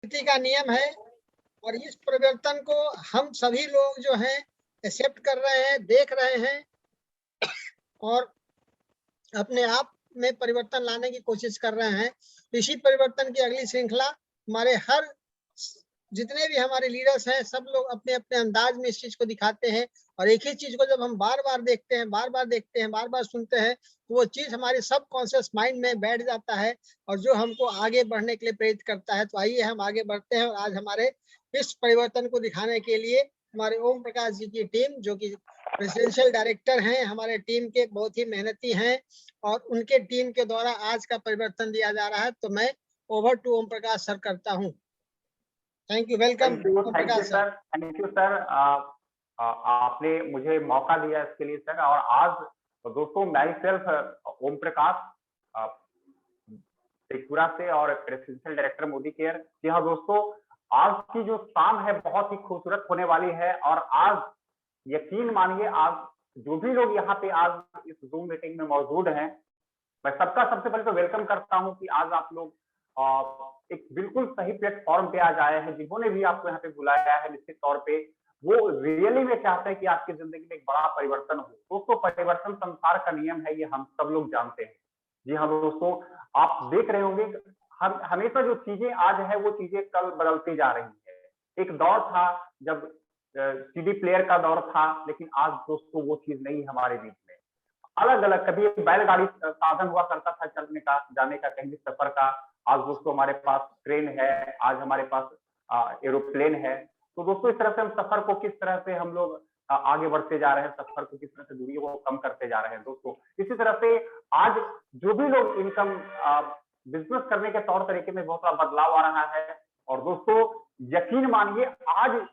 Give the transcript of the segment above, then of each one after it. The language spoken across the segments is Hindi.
प्रकृति का नियम है और इस परिवर्तन को हम सभी लोग जो हैं एक्सेप्ट कर रहे हैं, देख रहे हैं और अपने आप में परिवर्तन लाने की कोशिश कर रहे हैं। इसी परिवर्तन की अगली श्रृंखला हमारे हर जितने भी हमारे लीडर्स हैं सब लोग अपने अपने अंदाज में इस चीज को दिखाते हैं और एक ही चीज को जब हम बार बार देखते हैं, बार बार सुनते हैं तो वो चीज हमारे सब कॉन्शियस माइंड में बैठ जाता है और जो हमको आगे बढ़ने के लिए प्रेरित करता है। तो आइए हम आगे बढ़ते हैं और आज हमारे इस परिवर्तन को दिखाने के लिए हमारे ओम प्रकाश जी की टीम, जो कि प्रेसिडेंशियल डायरेक्टर हैं हमारे टीम के, बहुत ही मेहनती हैं और उनके टीम के द्वारा आज का परिवर्तन दिया जा रहा है। तो मैं over to Om Prakash sir करता हूँ। Thank you, welcome Om Prakash sir. Thank you sir, आपने मुझे मौका दिया इसके लिए सर। और आज दोस्तों माई सेल्फ ओम प्रकाश त्रिपुरा से और प्रेसिडेंशियल डायरेक्टर मोदी केयर। जी हाँ दोस्तों, आज की जो शाम है बहुत ही खूबसूरत होने वाली है और आज यकीन मानिए आज जो भी लोग यहाँ पे आज इस जूम मीटिंग में मौजूद हैं, मैं सबका सबसे पहले तो वेलकम करता हूँ कि आज आप लोग एक बिल्कुल सही प्लेटफॉर्म पे आज आए हैं। जिन्होंने भी आपको यहाँ पे बुलाया है निश्चित तौर पे वो रियली में चाहते हैं कि आपकी जिंदगी में एक बड़ा परिवर्तन हो। दोस्तों परिवर्तन संसार का नियम है, ये हम सब लोग जानते हैं। जी हाँ दोस्तों, आप देख रहे होंगे हम हमेशा जो चीजें आज है वो चीजें कल बदलती जा रही है। एक दौर था जब सीडी प्लेयर का दौर था, लेकिन आज दोस्तों वो चीज नहीं हमारे बीच में। अलग अलग कभी बैलगाड़ी साधन हुआ करता था चलने का, जाने का, कहीं भी सफर का। आज दोस्तों हमारे पास ट्रेन है, आज हमारे पास एरोप्लेन है। तो दोस्तों इस तरह से हम सफर को किस तरह से हम लोग आगे बढ़ते जा रहे हैं, सफर को किस तरह से दूरी को कम करते जा रहे हैं दोस्तों। इसी तरह से आज जो भी लोग इनकम बिजनेस करने के तौर तरीके में बहुत बड़ा बदलाव आ रहा है। और दोस्तों यकीन मानिए आज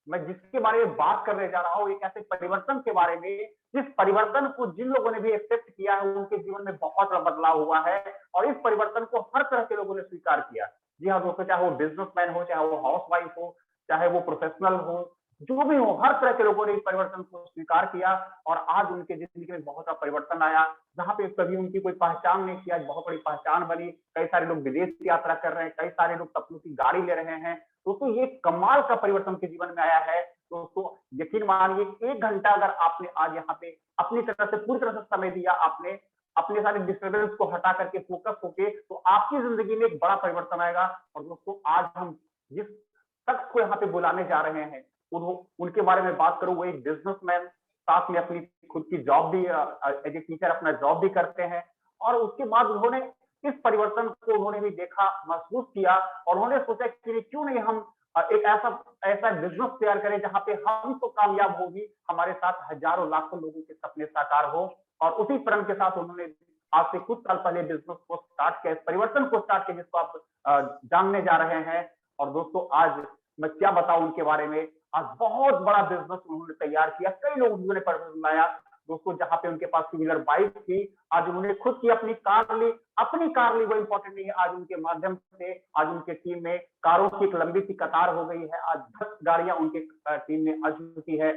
मैं जिसके बारे में बात करने जा रहा हूँ एक ऐसे परिवर्तन के बारे में जिस परिवर्तन को जिन लोगों ने भी एक्सेप्ट किया है उनके जीवन में बहुत बड़ा बदलाव हुआ है और इस परिवर्तन को हर तरह के लोगों ने स्वीकार किया। जी हाँ दोस्तों, चाहे वो बिजनेसमैन हो, चाहे वो हाउस वाइफ हो, चाहे वो प्रोफेशनल हो, जो भी हो, हर तरह के लोगों ने इस परिवर्तन को स्वीकार किया और आज उनके जिंदगी में बहुत बड़ा परिवर्तन आया। जहां पे कभी उनकी कोई पहचान नहीं थी, आज बहुत बड़ी पहचान बनी। कई सारे लोग विदेश की यात्रा कर रहे हैं, कई सारे लोग सपनों की गाड़ी ले रहे हैं। दोस्तों ये कमाल का परिवर्तन के जीवन में आया है। दोस्तों यकीन मानिए 1 घंटा अगर आपने आज यहाँ पे अपनी तरफ से पूरी तरह से समय दिया, आपने अपने सारे डिस्टर्बेंस को हटा करके फोकस होके, तो आपकी जिंदगी में एक बड़ा परिवर्तन आएगा। और दोस्तों आज हम जिस शख्स को यहाँ पे बुलाने जा रहे हैं उनके बारे में बात करूं, वो एक बिजनेसमैन, साथ में अपनी खुद की जॉब भी एज ए टीचर अपना जॉब भी करते हैं। और उसके बाद उन्होंने इस परिवर्तन को उन्होंने भी देखा, महसूस किया और उन्होंने सोचा कि क्यों नहीं हम एक ऐसा बिजनेस तैयार करें जहां पे हम तो कामयाब होगी, हमारे साथ हजारों लाखों लोगों के सपने साकार हो। और उसी प्रण के साथ उन्होंने आज से कुछ साल पहले बिजनेस को स्टार्ट किया, परिवर्तन को स्टार्ट किया जिसको आप जानने जा रहे हैं। और दोस्तों आज मैं क्या बताऊं उनके बारे में, आज बहुत बड़ा बिजनेस उन्होंने तैयार किया, कई लोग उन्होंने परिवर्तन लाया। दोस्तों जहां पे उनके पास टू व्हीलर बाइक थी, आज उन्होंने खुद की अपनी कार ली, वो इंपॉर्टेंट नहीं है। आज उनके माध्यम से आज उनके टीम में कारों की एक लंबी सी कतार हो गई है। आज 10 गाड़ियां उनके टीम में आ चुकी है।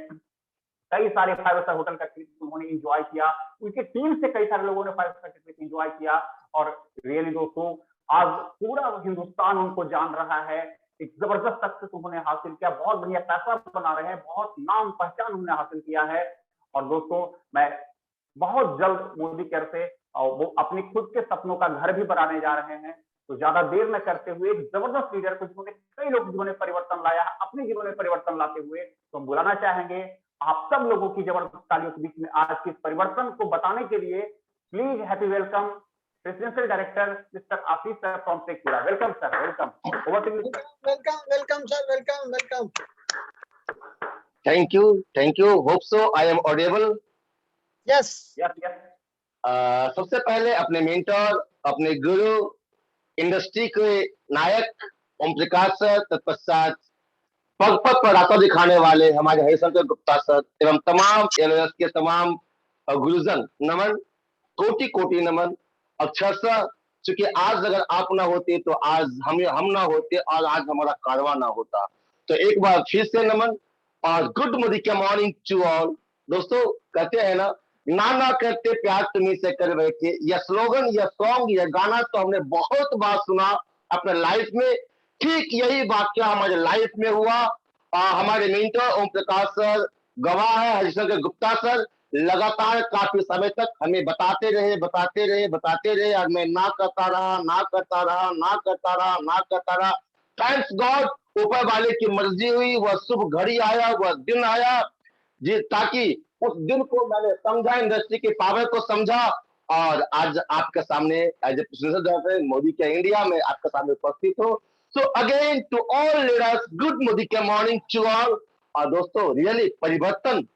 कई सारे 5 स्टार होटल का ट्रिप उन्होंने एंजॉय किया, उनकी टीम से कई सारे लोगों ने 5 स्टार ट्रिप एंजॉय किया। और रियली दोस्तों आज पूरा हिंदुस्तान उनको जान रहा है। एक जबरदस्त सक्सेस उन्होंने हासिल किया, बहुत बढ़िया पैसा बना रहे हैं, बहुत नाम पहचान उन्होंने हासिल किया है। और दोस्तों मैं बहुत जल्द मोदी केयर से वो अपनी खुद के सपनों का घर भी बनाने जा रहे हैं। तो ज्यादा देर न करते हुए एक जबरदस्त लीडर को जिन्होंने कई लोग जिन्होंने परिवर्तन लाया, अपने जीवन में परिवर्तन लाते हुए, तो हम बुलाना चाहेंगे आप सब लोगों की जबरदस्त तालियों के बीच में आज के इस परिवर्तन को बताने के लिए। Please happy welcome presidential director mister Ashish sir from Tripura. Welcome sir, welcome. Over to you. Welcome sir, welcome. Thank you. Hope so. I am audible. Yes. सबसे पहले अपने मेंटर, अपने गुरु, इंडस्ट्री के नायक ओम प्रकाश सर, तत्पश्चात पग पग पर रास्ता दिखाने वाले हमारे हरिशंकर गुप्ता सर एवं तमाम एलओएस के तमाम गुरुजन, नमन, कोटि कोटि नमन। अक्षरशः चूंकि आज अगर आप ना होते तो आज हम ना होते और आज हमारा कारवां ना होता। तो एक बार फिर से नमन और गुड मॉर्निंग टू ऑल। दोस्तों कहते हैं ना करते प्यार तुम्हें से कर बैठे, यह स्लोगन, यह सॉन्ग, यह गाना तो हमने बहुत बार सुना अपने लाइफ में ठीक यही वाक्य हमारे लाइफ में हुआ। हमारे मेंटर ओम प्रकाश सर गवाह है, हरिशंकर गुप्ता सर लगातार काफी समय तक हमें बताते रहे और मैं ना करता रहा। थैंक्स गॉड, ऊपर वाले की मर्जी हुई, वह शुभ घड़ी आया, वह दिन आया जी, ताकि उस दिन को मैंने समझा, इंडस्ट्री की पावर को समझा और आज आपके सामने एज ए प्रेसिडेंट मोदी के इंडिया में आपके सामने उपस्थित हो। So again to all leaders, good Modi के मॉर्निंग टू ऑल। और दोस्तों रियली परिवर्तन,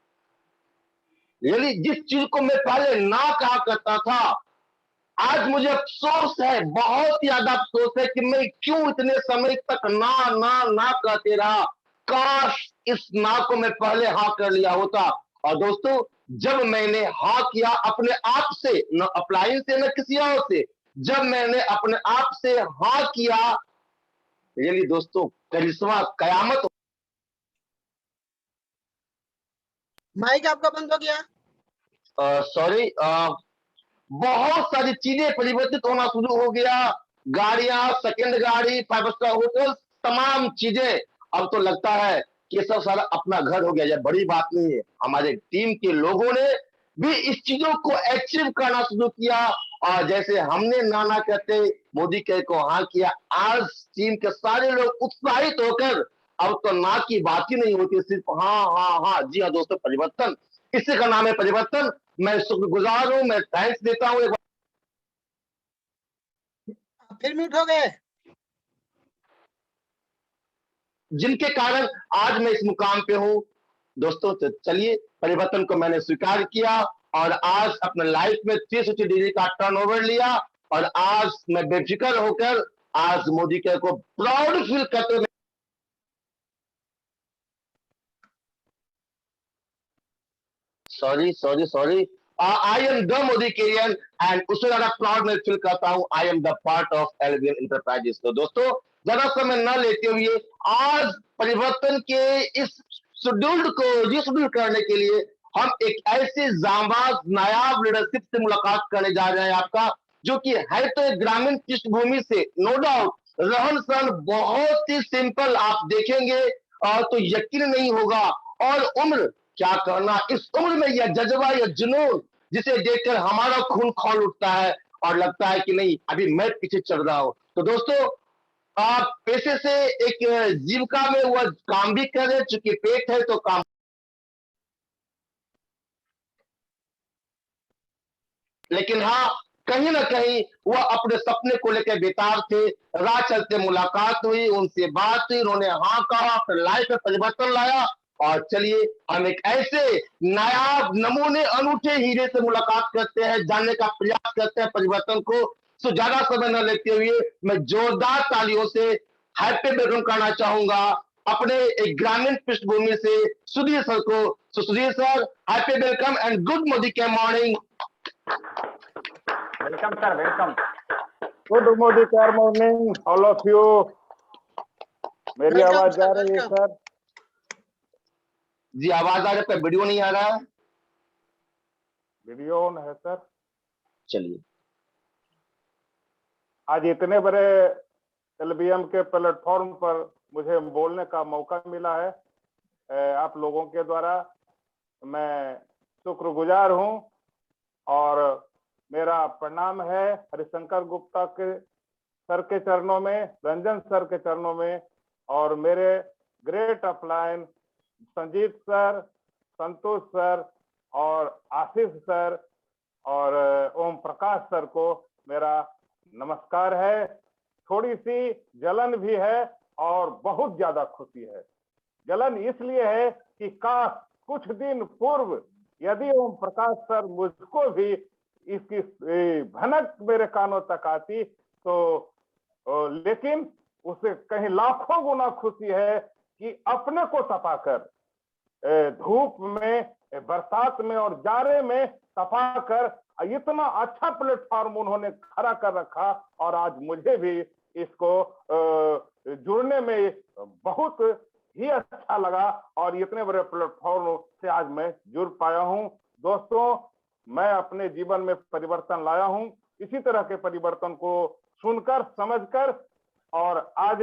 रियली जिस चीज को मैं पहले ना कहा करता था, आज मुझे अफसोस है, बहुत ज्यादा अफसोस है कि मैं क्यों इतने समय तक ना कहते रहा। काश इस ना को मैं पहले हाँ कर लिया होता। और दोस्तों जब मैंने हाँ किया अपने आप से, न अप्लाइन से न किसी और से, जब मैंने अपने आप से हाँ किया, रियली दोस्तों करिश्मा कयामत। माइक आपका बंद हो गया। सॉरी, बहुत सारी चीजें परिवर्तित होना शुरू हो गया। गाड़ियां, सेकंड गाड़ी, 5 स्टार होटल, तमाम चीजें। अब तो लगता है कि सब सारा अपना घर हो गया। यह बड़ी बात नहीं है, हमारे टीम के लोगों ने भी इस चीजों को अचीव करना शुरू किया। और जैसे हमने नाना कहते मोदी के को हाँ किया, आज टीम के सारे लोग उत्साहित होकर अब तो ना की बात ही नहीं होती, सिर्फ हाँ। जी हाँ दोस्तों, परिवर्तन, इसी का नाम है परिवर्तन। मैं शुक्रगुजार हूं, मैं थैंक्स देता हूं। आप फिर म्यूट हो गए। जिनके कारण आज मैं इस मुकाम पे हूं दोस्तों। तो चलिए, परिवर्तन को मैंने स्वीकार किया और आज अपने लाइफ में 360 डिग्री का टर्नओवर लिया और आज मैं बेफिक्र होकर आज मोदी के को प्राउड फील करते हुए, sorry, I am the Modicarian and उससे ज्यादा प्राउड मैं फील करता हूं, I am the part of LVN enterprises. तो दोस्तों ज्यादा समय न लेते हुए आज परिवर्तन के इस शेड्यूल्ड को रीशेड्यूल करने के लिए हम एक ऐसे जांबाज नायाब लीडरशिप से मुलाकात करने जा रहे हैं आपका, जो कि है तो एक ग्रामीण पृष्ठभूमि से, नो डाउट रहन सहन बहुत ही सिंपल, आप देखेंगे तो यकीन नहीं होगा। और उम्र क्या कहना, इस उम्र में यह जज्बा, यह जुनून जिसे देखकर हमारा खून खौल उठता है और लगता है कि नहीं अभी मैं पीछे चल रहा हूं। तो दोस्तों आप पेशे से एक जीविका में वह काम भी कर रहे, चूंकि पेट है तो काम, लेकिन हाँ कहीं ना कहीं वह अपने सपने को लेकर बेताब थे। राह चलते मुलाकात हुई, उनसे बात हुई, उन्होंने हाँ कहा, फिर लाइफ में परिवर्तन लाया। और चलिए हम एक ऐसे नायाब नमूने अनूठे हीरे से मुलाकात करते हैं, जानने का प्रयास करते हैं परिवर्तन को। तो ज्यादा समय न लेते हुए मैं जोरदार तालियों से हैप्पी वेलकम करना चाहूंगा अपने एक ग्रामीण पृष्ठभूमि से सुधीर सर को। Sudhir sir, happy welcome and good Modi के morning. Welcome sir, welcome. Good Modicare morning all of you. मेरी आवाज जा रही है सर? जी आवाज आ रही है, वीडियो नहीं आ रहा है। वीडियो ऑन है सर। चलिए, आज इतने बड़े एलबीएम के प्लेटफॉर्म पर मुझे बोलने का मौका मिला है आप लोगों के द्वारा, मैं शुक्रगुजार हूं। और मेरा प्रणाम है हरिशंकर गुप्ता के सर के चरणों में, रंजन सर के चरणों में, और मेरे ग्रेट अपलाइन संजीत सर, संतोष सर और आशीष सर और ओम प्रकाश सर को मेरा नमस्कार है। थोड़ी सी जलन भी है और बहुत ज्यादा खुशी है। जलन इसलिए है कि काश कुछ दिन पूर्व यदि ओम प्रकाश सर मुझको भी इसकी भनक मेरे कानों तक आती तो, लेकिन उसे कहीं लाखों गुना खुशी है कि अपने को तपाकर, धूप में, बरसात में और जाड़े में तपाकर इतना अच्छा प्लेटफॉर्म उन्होंने खड़ा कर रखा। और आज मुझे भी इसको जुड़ने में बहुत ही अच्छा लगा और इतने बड़े प्लेटफॉर्म से आज मैं जुड़ पाया हूं। दोस्तों, मैं अपने जीवन में परिवर्तन लाया हूं, इसी तरह के परिवर्तन को सुनकर, समझकर, और आज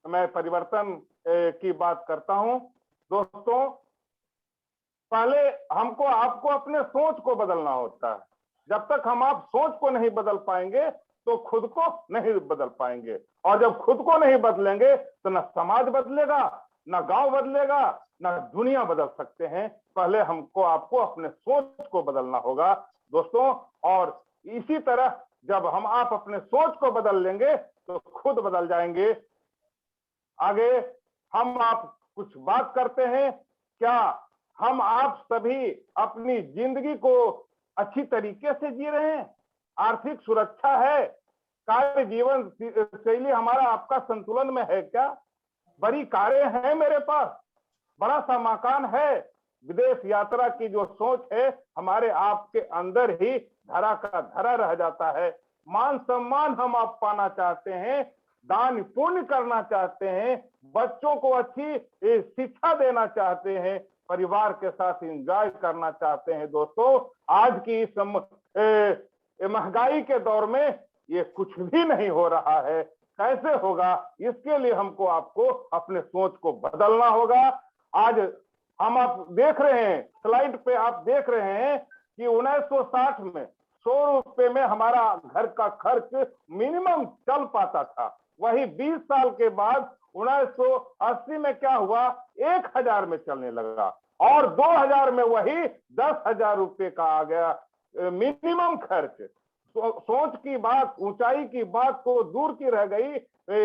मैं परिवर्तन की बात करता हूं। दोस्तों, पहले हमको आपको अपने सोच को बदलना होता है। जब तक हम आप सोच को नहीं बदल पाएंगे तो खुद को नहीं बदल पाएंगे, और जब खुद को नहीं बदलेंगे तो न समाज बदलेगा, न गांव बदलेगा, न दुनिया बदल सकते हैं। पहले हमको आपको अपने सोच को बदलना होगा दोस्तों, और इसी तरह जब हम आप अपने सोच को बदल लेंगे तो खुद बदल जाएंगे। आगे हम आप कुछ बात करते हैं, क्या हम आप सभी अपनी जिंदगी को अच्छी तरीके से जी रहे हैं? आर्थिक सुरक्षा है? कार्य जीवन शैली हमारा आपका संतुलन में है क्या? बड़ी कारें हैं मेरे पास, बड़ा सा मकान है, विदेश यात्रा की जो सोच है हमारे आपके अंदर ही धरा का धरा रह जाता है। मान सम्मान हम आप पाना चाहते हैं, दान पुण्य करना चाहते हैं, बच्चों को अच्छी शिक्षा देना चाहते हैं, परिवार के साथ एंजॉय करना चाहते हैं। दोस्तों, आज की इस महंगाई के दौर में ये कुछ भी नहीं हो रहा है। कैसे होगा? इसके लिए हमको आपको अपने सोच को बदलना होगा। आज हम आप देख रहे हैं, स्लाइड पे आप देख रहे हैं कि 1960 में 100 रुपए में हमारा घर का खर्च मिनिमम चल पाता था। वही 20 साल के बाद 1980 में क्या हुआ? 1000 में चलने लगा, और 2000 में वही 10,000 रुपए का आ गया मिनिमम खर्च। सोच की बात, ऊंचाई की बात तो दूर की रह गई,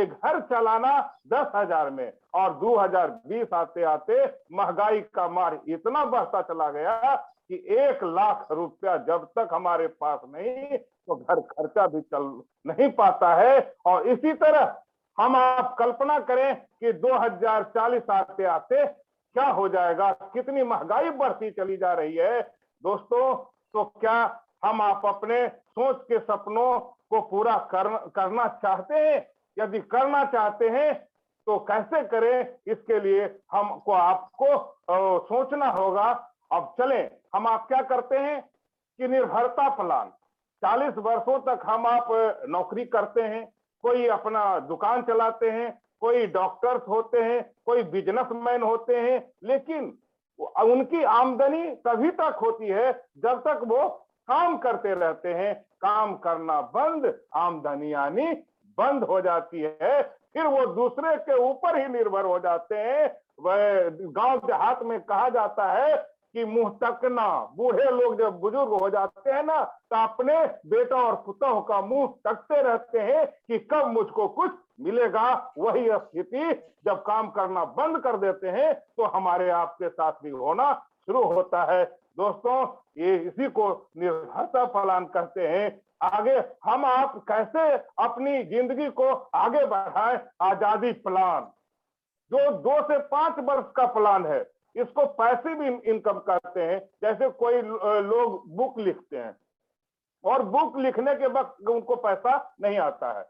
घर चलाना 10,000 में, और 2020 आते आते महंगाई का मार इतना बढ़ता चला गया कि 1 लाख रुपया जब तक हमारे पास नहीं तो घर खर्चा भी चल नहीं पाता है। और इसी तरह हम आप कल्पना करें कि 2040 आते आते क्या हो जाएगा, कितनी महंगाई बढ़ती चली जा रही है दोस्तों। तो क्या हम आप अपने सोच के सपनों को पूरा करना चाहते हैं? यदि करना चाहते हैं तो कैसे करें? इसके लिए हमको आपको सोचना होगा। अब चलें, हम आप क्या करते हैं कि निर्भरता प्लान, 40 वर्षों तक हम आप नौकरी करते हैं, कोई अपना दुकान चलाते हैं, कोई डॉक्टर्स होते हैं, कोई बिजनेसमैन होते हैं, लेकिन उनकी आमदनी तभी तक होती है जब तक वो काम करते रहते हैं। काम करना बंद, आमदनी आनी बंद हो जाती है, फिर वो दूसरे के ऊपर ही निर्भर हो जाते हैं। वह गांव देहात में कहा जाता है कि मुंह तकना, बूढ़े लोग जब बुजुर्ग हो जाते हैं ना तो अपने बेटा और पुतों का मुंह तकते रहते हैं कि कब मुझको कुछ मिलेगा। वही स्थिति जब काम करना बंद कर देते हैं तो हमारे आपके साथ भी होना शुरू होता है। दोस्तों, ये इसी को निर्भरता प्लान कहते हैं। आगे हम आप कैसे अपनी जिंदगी को आगे बढ़ाएं? आजादी प्लान, जो 2 से 5 वर्ष का प्लान है, इसको पैसिव इनकम कहते हैं। जैसे कोई लोग बुक लिखते हैं और बुक लिखने के वक्त उनको पैसा नहीं आता है,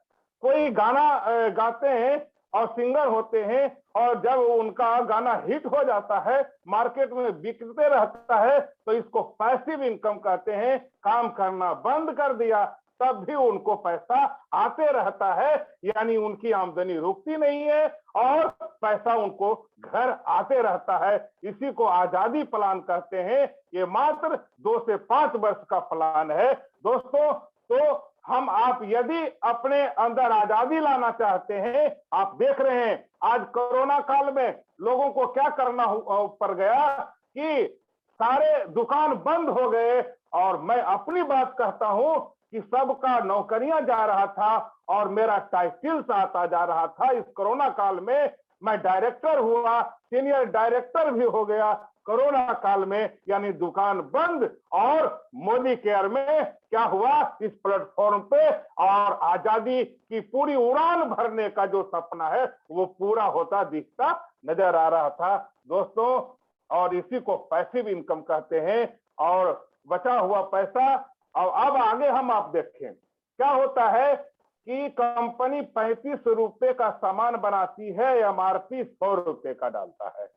कोई गाना गाते हैं और सिंगर होते हैं, और जब उनका गाना हिट हो जाता है, मार्केट में बिकते रहता है, तो इसको पैसिव इनकम कहते हैं। काम करना बंद कर दिया तब भी उनको पैसा आते रहता है, यानी उनकी आमदनी रुकती नहीं है और पैसा उनको घर आते रहता है। इसी को आजादी प्लान कहते हैं। ये मात्र 2 से 5 वर्ष का प्लान है दोस्तों। तो हम आप यदि अपने अंदर आजादी लाना चाहते हैं, आप देख रहे हैं आज कोरोना काल में लोगों को क्या करना पड़ गया कि सारे दुकान बंद हो गए, और मैं अपनी बात कहता हूं कि सबका नौकरियां जा रहा था और मेरा टाइटल्स आता जा रहा था। इस कोरोना काल में मैं डायरेक्टर हुआ, सीनियर डायरेक्टर भी हो गया कोरोना काल में, यानी दुकान बंद। और मोदी केयर में क्या हुआ, इस प्लेटफॉर्म पे, और आजादी की पूरी उड़ान भरने का जो सपना है वो पूरा होता दिखता नजर आ रहा था दोस्तों। और इसी को पैसिव इनकम कहते हैं। और बचा हुआ पैसा, और अब आगे हम आप देखें क्या होता है कि कंपनी 35 रुपए का सामान बनाती है, एमआरपी 100 रुपए का डालता है,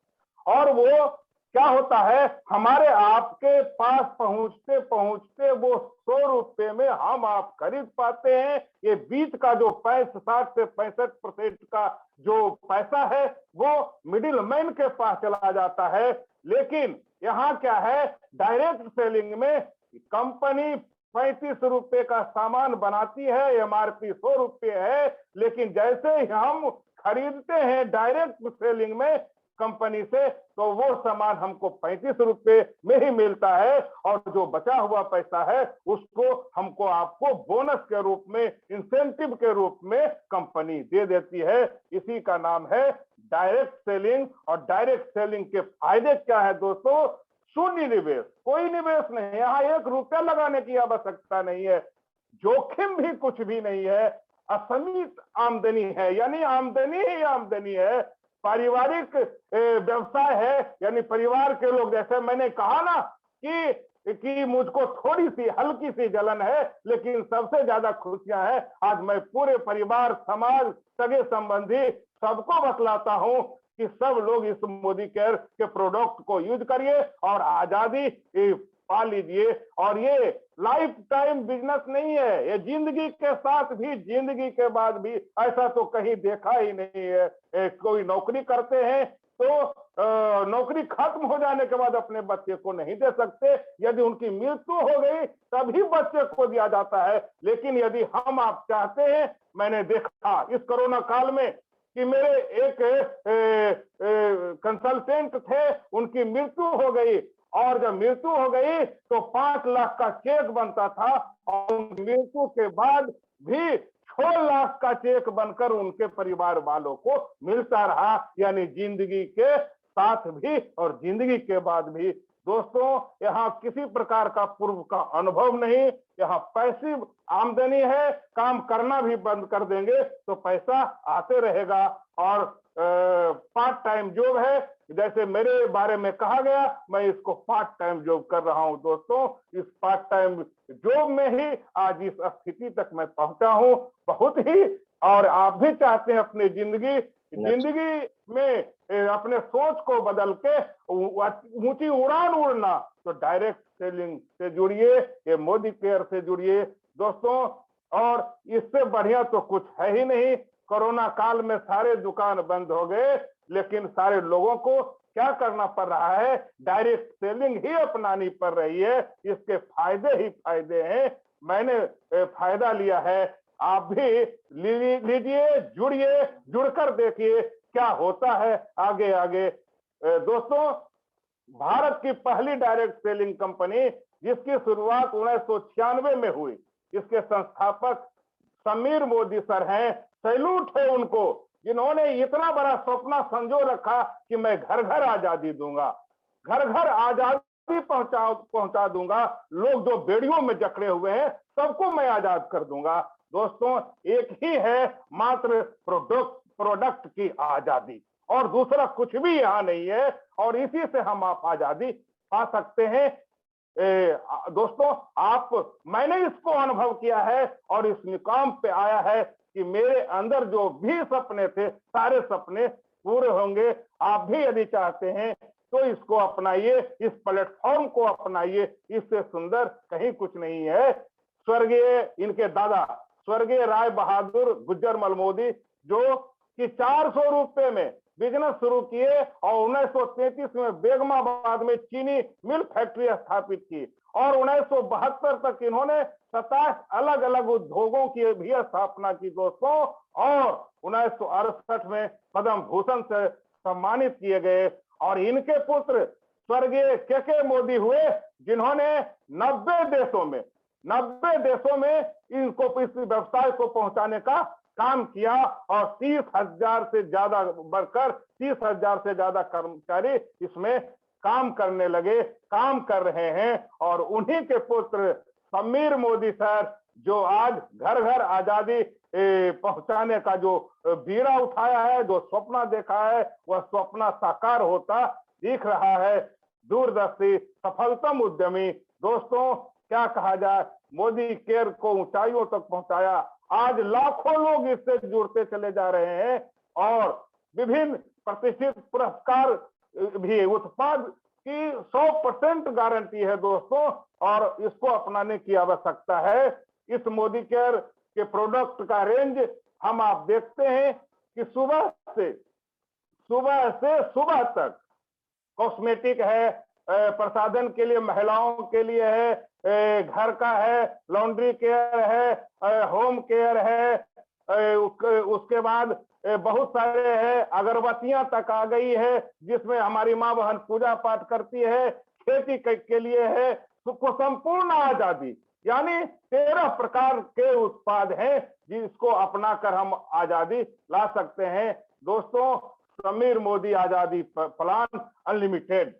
और वो क्या होता है हमारे आपके पास पहुंचते पहुंचते वो 100 रुपए में हम आप खरीद पाते हैं। ये बीच का जो 60 से 65% का जो पैसा है वो मिडिल मैन के पास चला जाता है। लेकिन यहाँ क्या है, डायरेक्ट सेलिंग में कंपनी 35 रुपए का सामान बनाती है, एमआरपी 100 रुपए है, लेकिन जैसे ही हम खरीदते हैं डायरेक्ट सेलिंग में कंपनी से, तो वो सामान हमको 35 रुपए में ही मिलता है, और जो बचा हुआ पैसा है उसको हमको आपको बोनस के रूप में, इंसेंटिव के रूप में कंपनी दे देती है। इसी का नाम है डायरेक्ट सेलिंग। और डायरेक्ट सेलिंग के फायदे क्या है दोस्तों? शून्य निवेश, कोई निवेश नहीं, यहाँ 1 रुपया लगाने की आवश्यकता नहीं है, जोखिम भी कुछ भी नहीं है, असीमित आमदनी है, यानी आमदनी ही आमदनी है। पारिवारिक व्यवसाय है, यानी परिवार के लोग, जैसे मैंने कहा ना कि मुझको थोड़ी सी हल्की सी जलन है, लेकिन सबसे ज्यादा खुशियां हैं। आज मैं पूरे परिवार, समाज, सगे संबंधी सबको बतलाता हूं कि सब लोग इस मोदी केयर के प्रोडक्ट को यूज करिए और आजादी पा लीजिए। और ये लाइफ टाइम बिजनेस नहीं है, ये जिंदगी के साथ भी, जिंदगी के बाद भी, ऐसा तो कहीं देखा ही नहीं है। कोई नौकरी करते हैं तो नौकरी खत्म हो जाने के बाद अपने बच्चे को नहीं दे सकते, यदि उनकी मृत्यु हो गई तभी बच्चे को दिया जाता है। लेकिन यदि हम आप चाहते हैं, मैंने देखा इस कोरोना काल में कि मेरे एक कंसल्टेंट थे, उनकी मृत्यु हो गई, और जब मृत्यु हो गई तो 5 लाख का चेक बनता था, और मृत्यु के बाद भी 6 लाख का चेक बनकर उनके परिवार वालों को मिलता रहा, यानी जिंदगी के साथ भी और जिंदगी के बाद भी। दोस्तों, यहाँ किसी प्रकार का पूर्व का अनुभव नहीं, यहाँ पैसिव आमदनी है, काम करना भी बंद कर देंगे तो पैसा आते रहेगा। और पार्ट टाइम जॉब है, जैसे मेरे बारे में कहा गया, मैं इसको पार्ट टाइम जॉब कर रहा हूं। दोस्तों, इस पार्ट टाइम जॉब में ही आज इस स्थिति तक मैं पहुंचा हूं, बहुत ही। और आप भी चाहते हैं अपनी जिंदगी में अपने सोच को बदल के ऊंची उड़ान उड़ना, तो डायरेक्ट सेलिंग से जुड़िए, ये मोदी केयर से जुड़िए दोस्तों। और इससे बढ़िया तो कुछ है ही नहीं। कोरोना काल में सारे दुकान बंद हो गए, लेकिन सारे लोगों को क्या करना पड़ रहा है? डायरेक्ट सेलिंग ही अपनानी पड़ रही है। इसके फायदे ही फायदे हैं, मैंने फायदा लिया है, आप भी लीजिए, जुड़िए, जुड़कर देखिए क्या होता है आगे आगे। दोस्तों, भारत की पहली डायरेक्ट सेलिंग कंपनी, जिसकी शुरुआत 1996 में हुई, इसके संस्थापक समीर मोदी सर हैं। सैल्यूट है उनको, जिन्होंने इतना बड़ा सपना संजो रखा कि मैं घर घर आजादी दूंगा, घर घर आजादी पहुंचा दूंगा, लोग जो बेड़ियों में जकड़े हुए हैं सबको मैं आजाद कर दूंगा। दोस्तों, एक ही है मात्र प्रोडक्ट की आजादी, और दूसरा कुछ भी यहाँ नहीं है, और इसी से हम आप आजादी पा सकते हैं। दोस्तों, मैंने इसको अनुभव किया है और इस मुकाम पे आया है कि मेरे अंदर जो भी सपने थे, सारे सपने पूरे होंगे। आप भी यदि चाहते हैं तो इसको अपनाइए, इस प्लेटफॉर्म को अपनाइए, इससे सुंदर कहीं कुछ नहीं है। स्वर्गीय इनके दादा स्वर्गीय राय बहादुर गुज्जरमल मोदी, जो कि 400 रुपए में बिजनेस शुरू किए और 1933 में बेगमाबाद में चीनी मिल फैक्ट्री स्थापित की, और 1972 तक इन्होंने 27 अलग अलग उद्योगों की भी स्थापना की दोस्तों, और 1968 में पद्म भूषण से सम्मानित किए गए। और इनके पुत्र स्वर्गीय के मोदी हुए, जिन्होंने 90 देशों में इनको इस व्यवसाय को पहुंचाने का काम किया, और 30,000 से ज्यादा बढ़कर 30,000 से ज्यादा कर्मचारी इसमें काम करने लगे, काम कर रहे हैं। और उन्हीं के पुत्र समीर मोदी सर, जो आज घर घर आजादी पहुंचाने का जो बीड़ा उठाया है, जो सपना देखा है, वह सपना साकार होता दिख रहा है। दूरदर्शी सफलतम उद्यमी। दोस्तों, क्या कहा जाए, मोदी केयर को ऊंचाइयों तक पहुंचाया। आज लाखों लोग इससे जुड़ते चले जा रहे हैं, और विभिन्न प्रतिष्ठित पुरस्कार भी। उत्पाद की 100% गारंटी है दोस्तों, और इसको अपनाने की आवश्यकता है। इस मोदी केयर के प्रोडक्ट का रेंज हम आप देखते हैं कि सुबह से सुबह तक कॉस्मेटिक है, प्रसाधन के लिए महिलाओं के लिए है, घर का है, लॉन्ड्री केयर है, होम केयर है, उसके बाद बहुत सारे है, अगरबत्तियां तक आ गई है जिसमें हमारी माँ बहन पूजा पाठ करती है, खेती के लिए है, तो संपूर्ण आजादी यानी 13 प्रकार के उत्पाद हैं जिसको अपनाकर हम आजादी ला सकते हैं। दोस्तों, समीर मोदी आजादी प्लान अनलिमिटेड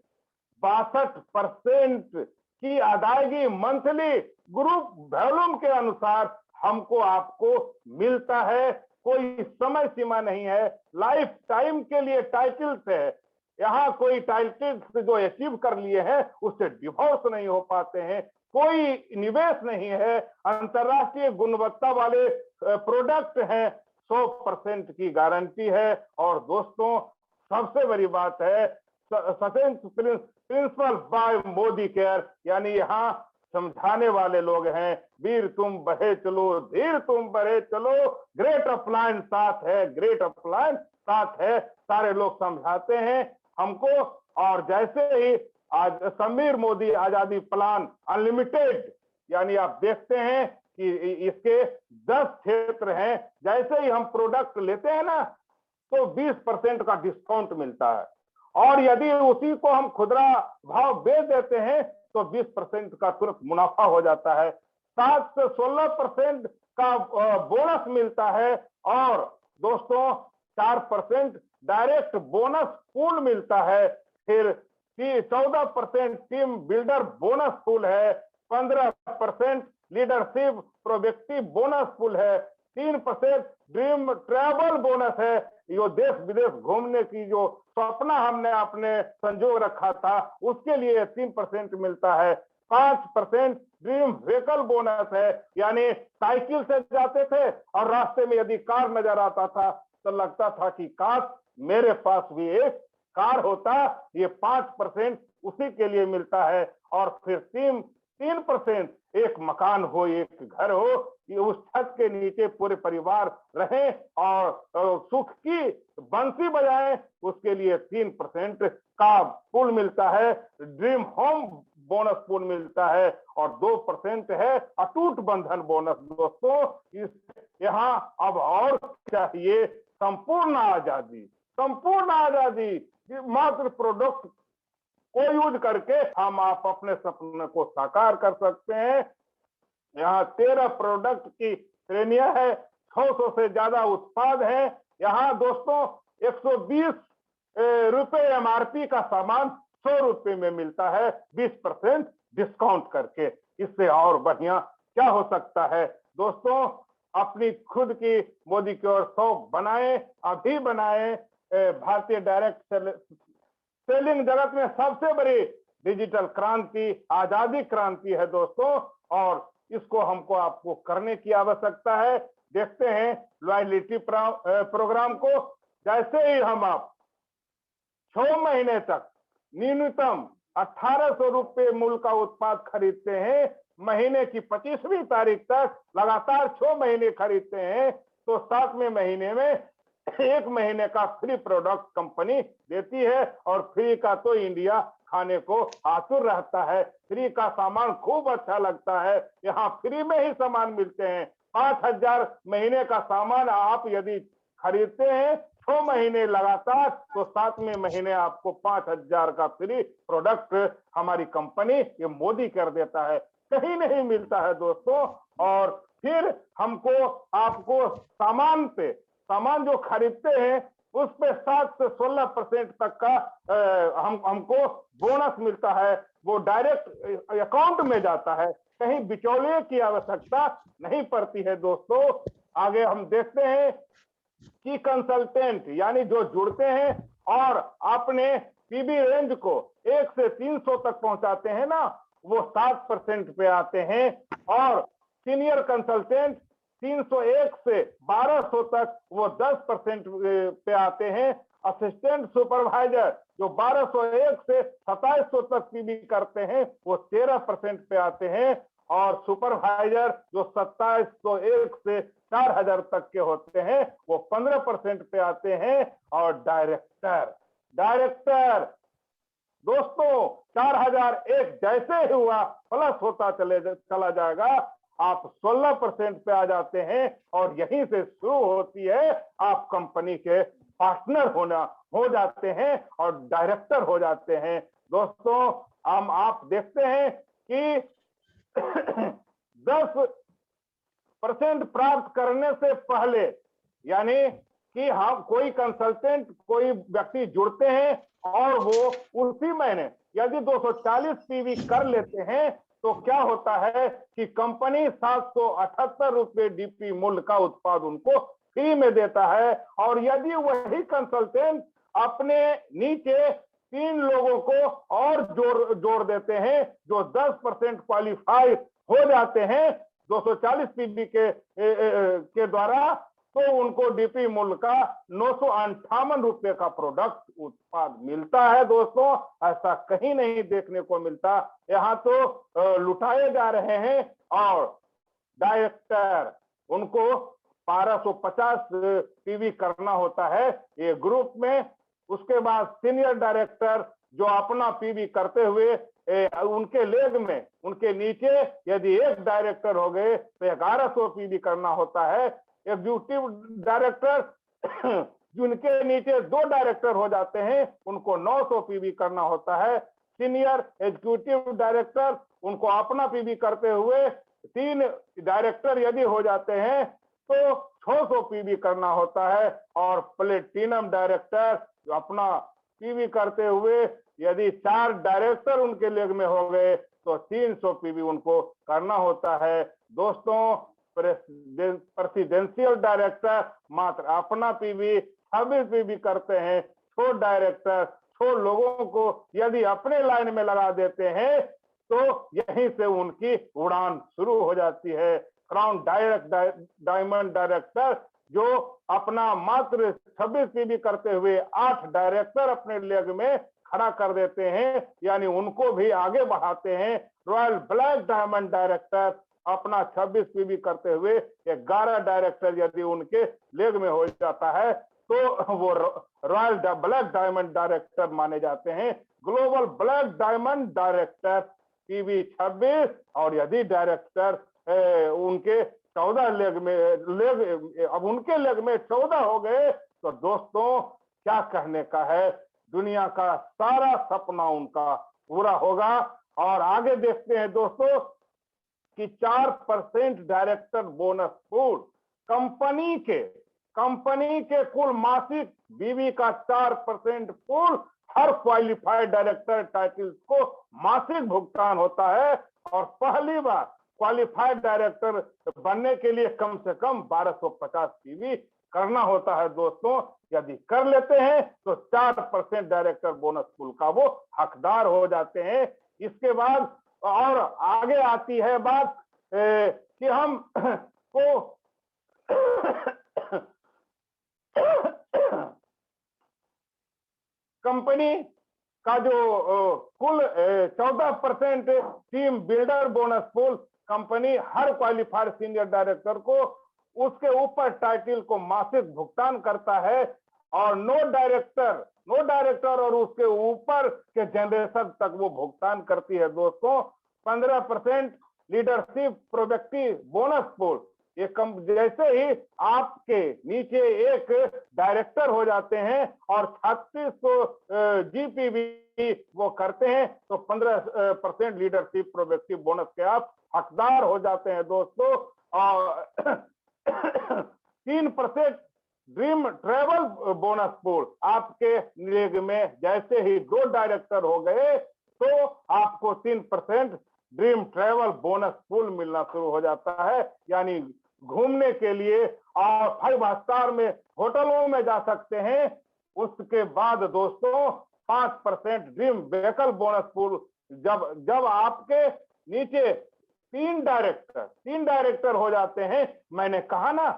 62% की अदायगी मंथली ग्रुप वॉल्यूम के अनुसार हमको आपको मिलता है। कोई समय सीमा नहीं है, लाइफ टाइम के लिए टाइटल से है। यहाँ कोई टाइटल जो अचीव कर लिए हैं उससे डिवोर्स नहीं हो पाते हैं, कोई निवेश नहीं है, अंतरराष्ट्रीय गुणवत्ता वाले प्रोडक्ट हैं, 100% की गारंटी है। और दोस्तों, सबसे बड़ी बात है प्रिंसिपल बाय मोदी केयर, यानी यहाँ समझाने वाले लोग हैं, वीर तुम बढ़े चलो, धीर तुम बढ़े चलो, ग्रेट अप्लायंस साथ है, ग्रेट अप्लायंस साथ है, सारे लोग समझाते हैं हमको। और जैसे ही आज समीर मोदी आजादी प्लान अनलिमिटेड, यानी आप देखते हैं कि इसके 10 क्षेत्र हैं, जैसे ही हम प्रोडक्ट लेते हैं ना तो 20% का डिस्काउंट मिलता है, और यदि उसी को हम खुदरा भाव बेच देते हैं तो 20% का तुरंत मुनाफा हो जाता है। 7 से 16% का बोनस मिलता है, और दोस्तों 4% डायरेक्ट बोनस पूल मिलता है, फिर 14% टीम बिल्डर बोनस पूल है, 15% लीडरशिप प्रोजेक्टिव बोनस पूल है, 3% ड्रीम ट्रैवल बोनस है, यो देश विदेश घूमने की जो सपना हमने अपने संजो रखा था उसके लिए 3% मिलता है, 5% ड्रीम व्हीकल बोनस है, यानी साइकिल से जाते थे और रास्ते में यदि कार नजर आता था तो लगता था कि काश मेरे पास भी एक कार होता, ये 5% उसी के लिए मिलता है। और फिर 3% एक मकान हो, एक घर हो, ये उस छत के नीचे पूरे परिवार रहे और सुख की बंसी बजाएं, उसके लिए 3% का पूल मिलता है, ड्रीम होम बोनस पूल मिलता है, और 2% है अटूट बंधन बोनस। दोस्तों, इस यहाँ अब और चाहिए संपूर्ण आजादी, संपूर्ण आजादी, मात्र प्रोडक्ट को यूज करके हम आप अपने सपने को साकार कर सकते हैं। यहाँ 13 प्रोडक्ट की श्रेणियां है, 600 से ज्यादा उत्पाद हैं। यहाँ दोस्तों 120 रुपए एमआरपी का सामान 100 रुपए में मिलता है, 20% डिस्काउंट करके। इससे और बढ़िया क्या हो सकता है। दोस्तों, अपनी खुद की मोदी केयर शॉप बनाएं, अभी बनाएं। भारतीय डायरेक्ट सेलिंग जगत में सबसे बड़ी डिजिटल क्रांति आजादी क्रांति है दोस्तों, और इसको हमको आपको करने की आवश्यकता है। देखते हैं लॉयल्टी प्रोग्राम को, जैसे ही हम आप 6 महीने तक न्यूनतम 1800 रुपये मूल्य का उत्पाद खरीदते हैं, महीने की 25वीं तारीख तक लगातार 6 महीने खरीदते हैं, तो 7वें महीने में 1 महीने का फ्री प्रोडक्ट कंपनी देती है। और फ्री का तो इंडिया खाने को आतुर रहता है, फ्री का सामान खूब अच्छा लगता है, यहाँ फ्री में ही सामान मिलते हैं। 5000 महीने का सामान आप यदि खरीदते हैं 6 महीने लगातार, तो 7वें महीने आपको 5000 का फ्री प्रोडक्ट हमारी कंपनी ये मोदी कर देता है, कहीं नहीं मिलता है दोस्तों। और फिर हमको आपको सामान जो खरीदते हैं उस पे 7 से 16% तक का हमको बोनस मिलता है, वो डायरेक्ट अकाउंट में जाता है, कहीं बिचौलिए की आवश्यकता नहीं पड़ती है दोस्तों। आगे हम देखते हैं कि कंसल्टेंट यानी जो जुड़ते हैं और अपने पीबी रेंज को 1 से 300 तक पहुंचाते हैं ना, वो 7% पे आते हैं, और सीनियर कंसल्टेंट 301 से 1200 तक वो 10% पे आते हैं। असिस्टेंट सुपरवाइजर जो 1201 से 2700 तक पीबी करते हैं वो 13% पे आते हैं, और सुपरवाइजर जो 2701 से 4000 तक के होते हैं वो 15% पे आते हैं। और डायरेक्टर दोस्तों 4001 जैसे ही हुआ प्लस होता चला जाएगा, आप 16% पे आ जाते हैं और यहीं से शुरू होती है आप कंपनी के पार्टनर हो जाते हैं और डायरेक्टर हो जाते हैं। दोस्तों आप देखते हैं कि 10% प्राप्त करने से पहले, यानी कि हम कोई कंसल्टेंट कोई व्यक्ति जुड़ते हैं और वो उसी महीने यदि 240 पीवी कर लेते हैं तो क्या होता है कि कंपनी 778 रुपए डीपी मूल्य का उत्पाद उनको फ्री में देता है। और यदि वही कंसल्टेंट अपने नीचे 3 लोगों को और जोड़ देते हैं जो 10% क्वालिफाई हो जाते हैं 240 पीबी के द्वारा, तो उनको डीपी मूल्य का 958 रुपए का प्रोडक्ट उत्पाद मिलता है। दोस्तों ऐसा कहीं नहीं देखने को मिलता, यहाँ तो लुटाए जा रहे हैं। और डायरेक्टर उनको 1250 पीवी करना होता है ये ग्रुप में। उसके बाद सीनियर डायरेक्टर जो अपना पीवी करते हुए उनके लेग में उनके नीचे यदि एक डायरेक्टर हो गए तो 1100 पीवी करना होता है। एग्जीक्यूटिव डायरेक्टर जिनके नीचे 2 डायरेक्टर हो जाते हैं उनको 900 पीवी करना होता है। सीनियर एग्जीक्यूटिव डायरेक्टर उनको अपना पीवी करते हुए 3 डायरेक्टर यदि हो जाते हैं तो 600 पीवी करना होता है। और प्लेटिनम डायरेक्टर अपना पीवी करते हुए यदि 4 डायरेक्टर उनके लेग में हो गए तो 300 पीवी उनको करना होता है। दोस्तों प्रेसिडेंशियल डायरेक्टर मात्र अपना पीवी 26 पीवी करते हैं। 6 डायरेक्टर 6 लोगों को यदि अपने लाइन में लगा देते हैं तो यहीं से उनकी उड़ान शुरू हो जाती है। क्राउन डायमंड डायरेक्टर जो अपना मात्र 26 पीवी करते हुए 8 डायरेक्टर अपने लेग में खड़ा कर देते हैं, यानी उनको भी आगे बढ़ाते हैं। रॉयल ब्लैक डायमंड डायरेक्टर अपना 26 पीवी करते हुए 11 डायरेक्टर यदि उनके लेग में हो जाता है तो वो रॉयल ब्लैक डायमंड डायरेक्टर माने जाते हैं। Global black diamond director PV 26 और यदि डायरेक्टर उनके 14 अब उनके लेग में 14 हो गए तो दोस्तों क्या कहने का है, दुनिया का सारा सपना उनका पूरा होगा। और आगे देखते हैं दोस्तों कि 4% डायरेक्टर बोनस पूल कंपनी के कुल मासिक बीवी का 4% पूल हर क्वालिफाइड डायरेक्टर टाइटल्स को मासिक भुगतान होता है। और पहली बार क्वालिफाइड डायरेक्टर बनने के लिए कम से कम 1250 पीवी करना होता है। दोस्तों यदि कर लेते हैं तो 4% डायरेक्टर बोनस पूल का वो हकदार हो जाते हैं। इसके बाद और आगे आती है बात कि हम को कंपनी का जो कुल 14% team builder bonus pool company हर क्वालिफाइड सीनियर डायरेक्टर को उसके ऊपर टाइटल को मासिक भुगतान करता है। और नो डायरेक्टर और उसके ऊपर के जनरेशन तक वो भुगतान करती है। दोस्तों 15% लीडरशिप प्रोडक्टिव बोनस पूल, ये जैसे ही आपके नीचे एक डायरेक्टर हो जाते हैं और 3600 जीपीवी वो करते हैं तो 15% लीडरशिप प्रोडक्टिव बोनस के आप हकदार हो जाते हैं। दोस्तों और 3% ड्रीम ट्रेवल बोनस पूल, आपके लेग में जैसे ही 2 डायरेक्टर हो गए तो आपको 3% ड्रीम ट्रेवल बोनस पूल मिलना शुरू हो जाता है, यानी घूमने के लिए और 5 स्टार में होटलों में जा सकते हैं। उसके बाद दोस्तों 5% ड्रीम व्हीकल बोनस पूल, जब आपके नीचे 3 डायरेक्टर हो जाते हैं। मैंने कहा ना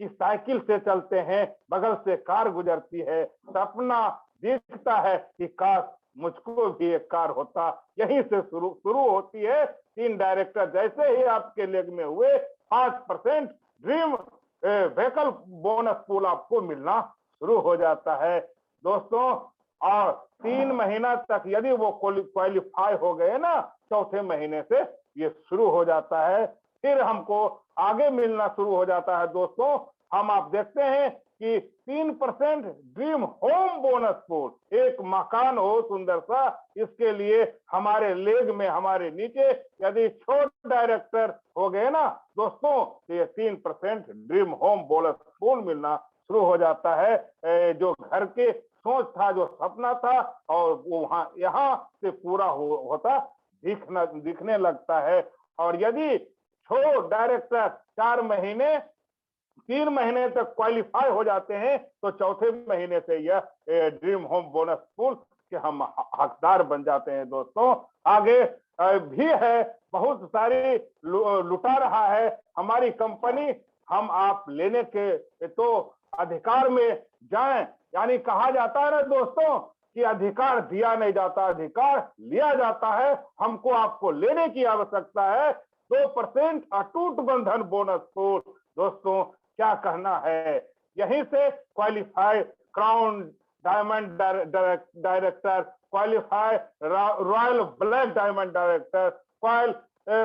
कि साइकिल से चलते हैं, बगल से कार गुजरती है, सपना दिखता है कि काश मुझको भी एक कार होता। यहीं से शुरू होती है। 3 डायरेक्टर जैसे ही आपके लेग में हुए 5% ड्रीम व्हीकल बोनस पूल आपको मिलना शुरू हो जाता है दोस्तों। और 3 महीना तक यदि वो क्वालिफाई हो गए ना, चौथे महीने से ये शुरू हो जाता है, फिर हमको आगे मिलना शुरू हो जाता है दोस्तों। हम आप देखते हैं कि 3% ड्रीम होम बोनस पूल, एक मकान हो सुंदर सा, इसके लिए हमारे लेग में, हमारे नीचे यदि छोट डायरेक्टर हो गए ना दोस्तों, तो ये 3% ड्रीम होम बोनस पूल मिलना शुरू हो जाता है। जो घर के सोच था, जो सपना था, और वो वहां यहाँ से पूरा होता दिखने लगता है। और यदि छोट डायरेक्टर 4 महीने 3 महीने तक क्वालिफाई हो जाते हैं, तो चौथे महीने से यह ड्रीम होम बोनस पूल के हम हकदार बन जाते हैं दोस्तों। आगे भी है, बहुत सारी लुटा रहा है हमारी कंपनी। हम आप लेने के तो अधिकार में जाएं, यानी कहा जाता है ना दोस्तों कि अधिकार दिया नहीं जाता, अधिकार लिया जाता है। हमको आपको लेने की आवश्यकता है। 2% अटूट बंधन बोनस पूल दोस्तों, क्या कहना है। यहीं से qualify crown diamond director, qualify royal black diamond director,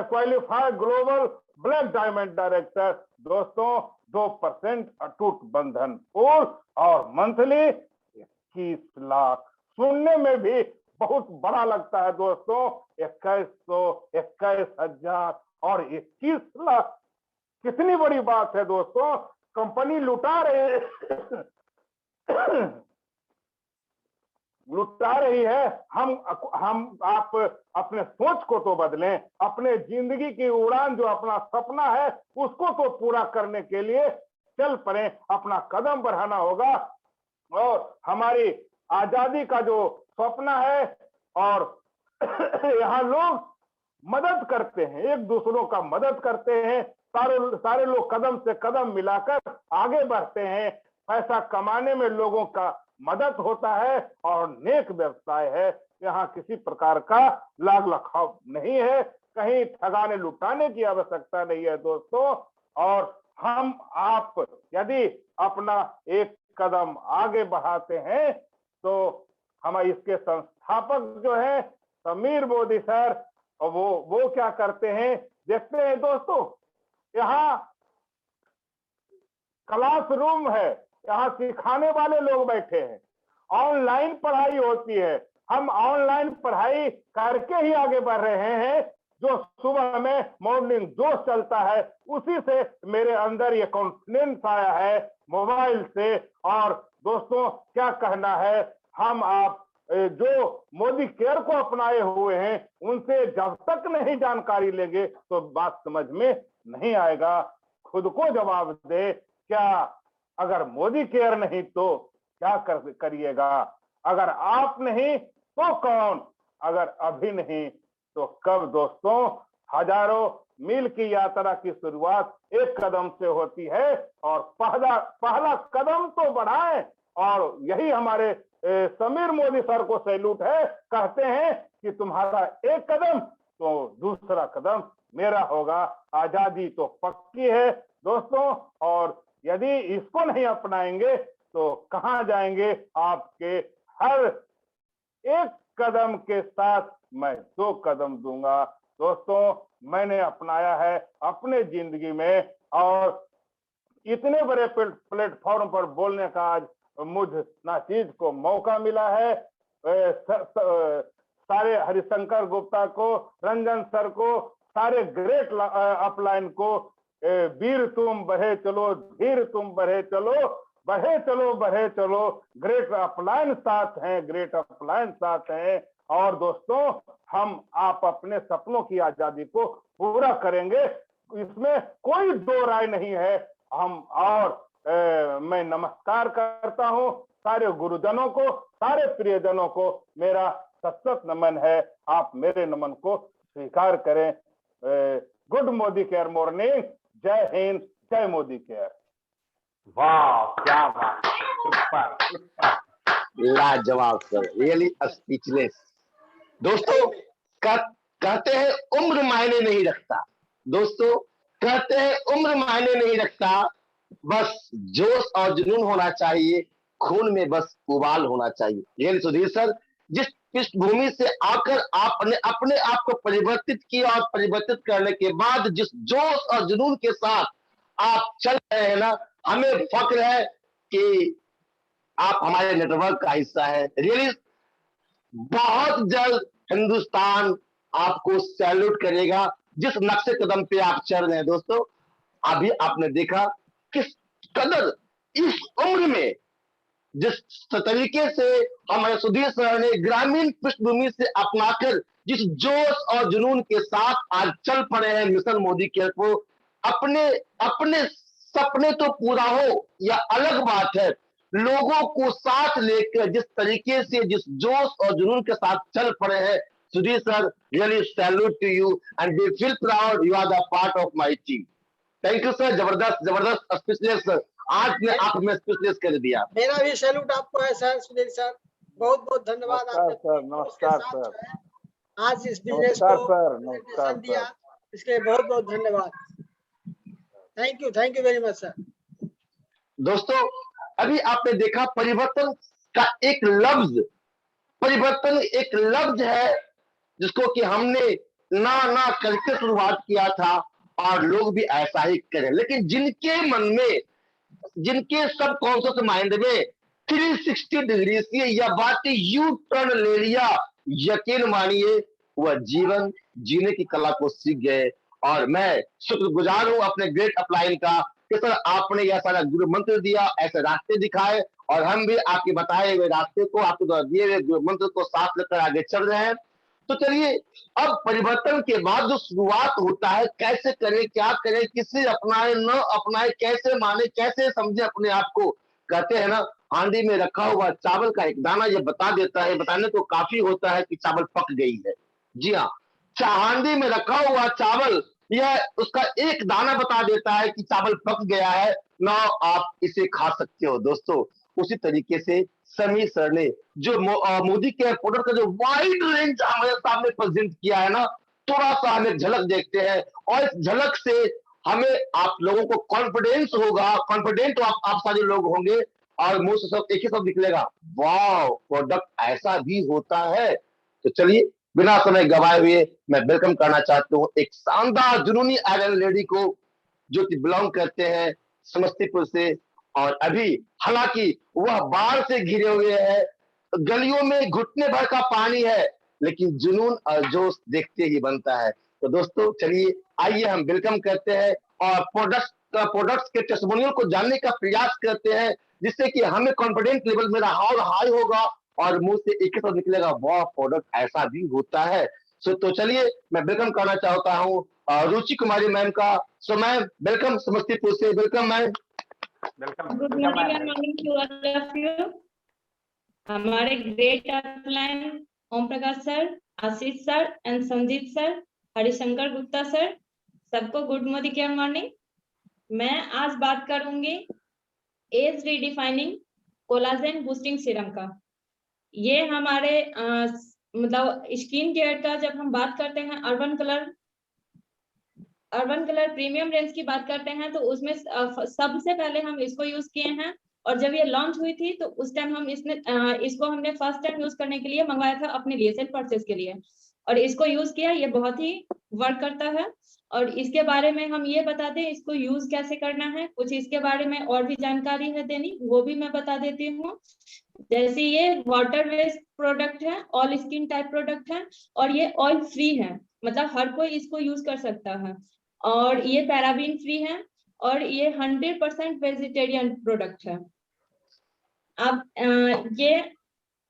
qualify global black diamond director दोस्तों। 2% अटूट बंधन पूल और मंथली 21 लाख, सुनने में भी बहुत बड़ा लगता है दोस्तों। 21,000 और 21 लाख, कितनी बड़ी बात है दोस्तों। कंपनी लुटा रही है। हम आप अपने सोच को तो बदलें, अपने जिंदगी की उड़ान, जो अपना सपना है उसको तो पूरा करने के लिए चल पड़े, अपना कदम बढ़ाना होगा। और हमारी आजादी का जो सपना है, और यहाँ लोग मदद करते हैं, एक दूसरों का मदद करते हैं, सारे लोग कदम से कदम मिलाकर आगे बढ़ते हैं। पैसा कमाने में लोगों का मदद होता है और नेक व्यवसाय है। यहाँ किसी प्रकार का लाग लखाव नहीं है, कहीं ठगाने लुटाने की आवश्यकता नहीं है दोस्तों। और हम आप यदि अपना एक कदम आगे बढ़ाते हैं, तो हम इसके संस्थापक जो है समीर मोदी सर, और वो क्या करते हैं देखते हैं दोस्तों। यहाँ क्लासरूम है, यहाँ सिखाने वाले लोग बैठे हैं, ऑनलाइन पढ़ाई होती है। हम ऑनलाइन पढ़ाई करके ही आगे बढ़ रहे हैं। जो सुबह में मॉर्निंग जोश चलता है, उसी से मेरे अंदर ये कॉन्फिडेंस आया है, मोबाइल से। और दोस्तों क्या कहना है, हम आप जो मोदी केयर को अपनाए हुए हैं, उनसे जब तक नहीं जानकारी लेंगे तो बात समझ में नहीं आएगा। खुद को जवाब दे, क्या अगर मोदी केयर नहीं तो क्या करिएगा। अगर आप नहीं तो कौन, अगर अभी नहीं तो कब दोस्तों। हजारों मील की यात्रा की शुरुआत एक कदम से होती है, और पहला कदम तो बढ़ाएं। और यही हमारे समीर मोदी सर को सैल्यूट है। कहते हैं कि तुम्हारा एक कदम तो दूसरा कदम मेरा होगा। आजादी तो पक्की है दोस्तों, और यदि इसको नहीं अपनाएंगे तो कहां जाएंगे। आपके हर एक कदम के साथ मैं 2 कदम दूंगा दोस्तों। मैंने अपनाया है अपने जिंदगी में, और इतने बड़े प्लेटफॉर्म पर बोलने का आज मुझ नाचीज को मौका मिला है। सारे हरिशंकर गुप्ता को, रंजन सर को, सारे ग्रेट अपलाइन को, वीर तुम बढ़े चलो, धीर तुम बढ़े चलो, बढ़े चलो बढ़े चलो, ग्रेट अपलाइन साथ हैं, ग्रेट अपलाइन साथ हैं। और दोस्तों हम आप अपने सपनों की आजादी को पूरा करेंगे, इसमें कोई दो राय नहीं है। हम और मैं नमस्कार करता हूं सारे गुरुजनों को, सारे प्रियजनों को मेरा सतत नमन है। आप मेरे नमन को स्वीकार करें। Good Modicare morning. जय हिंद, जय मोदी केयर। वाह, क्या बात, सुपर। लाजवाब सर, रियली स्पीचलेस। दोस्तों कहते हैं उम्र मायने नहीं रखता। दोस्तों कहते हैं उम्र मायने नहीं रखता, बस जोश और जुनून होना चाहिए, खून में बस उबाल होना चाहिए। ये सुधीर सर, जिस पृष्ठभूमि से आकर आपने अपने आप को परिवर्तित किया और परिवर्तित करने के बाद जिस जोश और जुनून के साथ आप चल रहे हैं ना, हमें फक्र है कि आप हमारे नेटवर्क का हिस्सा है। रियली बहुत जल्द हिंदुस्तान आपको सैल्यूट करेगा जिस नक्शे कदम पे आप चल रहे हैं। दोस्तों, अभी आपने देखा किस कदर इस उम्र में जिस तरीके से हमारे सुधीर सर ने ग्रामीण पृष्ठभूमि से अपनाकर जिस जोश और जुनून के साथ आज चल पड़े हैं मिशन मोदी केयर को, अपने अपने सपने तो पूरा हो या अलग बात है, लोगों को साथ लेकर जिस तरीके से जिस जोश और जुनून के साथ चल पड़े हैं, Sudhir sir, really salute to you and we feel proud you are the part of my team. Thank you sir, जबरदस्त जबरदस्त स्पेशलिस्ट सर, आज ने आप में स्पेशलिस्ट कर दिया। मेरा भी सैल्यूट आपको है सर, सुधीर सर, बहुत बहुत धन्यवाद। नमस्कार सर, नमस्कार सर, आज इस बिजनेस नमस्कार को सर, नमस्कार प्रेजेंटेशन दिया, सर। इसके लिए बहुत बहुत धन्यवाद। Thank you very much sir. दोस्तों, अभी आपने देखा परिवर्तन का एक लफ्ज, परिवर्तन एक लफ्ज है जिसको कि हमने ना ना करके शुरुआत किया था और लोग भी ऐसा ही करें, लेकिन जिनके मन में, जिनके सबकॉन्शियस माइंड में 360 डिग्री से यह बात यू टर्न ले लिया, यकीन मानिए वह जीवन जीने की कला को सीख गए। और मैं शुक्रगुजार हूं अपने ग्रेट अपलाइन का कि सर आपने यह सारा गुरु मंत्र दिया, ऐसे रास्ते दिखाए और हम भी आपके बताए हुए रास्ते को, आपके द्वारा दिए हुए गुरु मंत्र को साथ लेकर आगे चल रहे हैं। तो चलिए, अब परिवर्तन के बाद जो शुरुआत होता है, कैसे करें, क्या करें, किसे अपनाए न अपनाए, कैसे माने, कैसे समझे अपने आप को। कहते हैं ना, हांडी में रखा हुआ चावल का एक दाना ये बता देता है, बताने को काफी होता है कि चावल पक गई है। जी हाँ, हांडी में रखा हुआ चावल, यह उसका एक दाना बता देता है कि चावल पक गया है, ना आप इसे खा सकते हो। दोस्तों, उसी तरीके से समीर सर ने जो मोदी के प्रोडक्ट का जो वाइड रेंज हमारे सामने प्रेजेंट किया है ना, थोड़ा सा हमें झलक देखते हैं और इस झलक से हमें आप लोगों को कॉन्फिडेंस होगा, कॉन्फिडेंट आप सारे लोग होंगे और मुंह से सब एक ही शब्द निकलेगा, वाह प्रोडक्ट ऐसा भी होता है। तो चलिए, बिना समय गवाए हुए मैं वेलकम करना चाहता हूँ एक शानदार जुनूनी आयरन लेडी को, जो कि बिलोंग करते हैं समस्तीपुर से, और अभी हालांकि वह बाढ़ से घिरे हुए हैं, गलियों में घुटने भर का पानी है, लेकिन जुनून और जोश देखते ही बनता है। तो दोस्तों चलिए, आइए हम वेलकम करते हैं और प्रोडक्ट्स के टेस्टिमोनियल को जानने का प्रयास करते हैं, जिससे कि हमें कॉन्फिडेंस लेवल मेरा और हाई होगा और मुंह से एक ही शब्द निकलेगा, वाह प्रोडक्ट ऐसा भी होता है। तो चलिए, मैं वेलकम करना चाहता हूँ रुचि कुमारी मैम का। सो मैम, वेलकम समस्तीपुर से, welcome ma'am. Welcome. Good morning and morning to all of you. हमारे great upline Om Prakash sir, Ashish sir and Sanjeet sir, Harishankar Gupta sir, सबको गुड मॉर्निंग एंड मॉर्निंग। मैं आज बात करूंगी as redefining collagen boosting serum का। ये हमारे मतलब स्किन केयर का जब हम बात करते हैं, अर्बन कलर प्रीमियम रेंज की बात करते हैं, तो उसमें सबसे पहले हम इसको यूज किए हैं। और जब ये लॉन्च हुई थी तो उस टाइम हम इसको हमने फर्स्ट टाइम यूज करने के लिए मंगवाया था अपने लिए, सेल्फ परचेज के लिए, और इसको यूज किया। ये बहुत ही वर्क करता है। और इसके बारे में हम ये बता दें इसको यूज कैसे करना है, कुछ इसके बारे में और भी जानकारी है देनी, वो भी मैं बता देती हूँ। जैसे ये वाटर बेस्ड प्रोडक्ट है, ऑल स्किन टाइप प्रोडक्ट है, और ये ऑयल फ्री है, मतलब हर कोई इसको यूज कर सकता है। और ये पैराबीन फ्री है, और ये 100% वेजिटेरियन प्रोडक्ट है। अब ये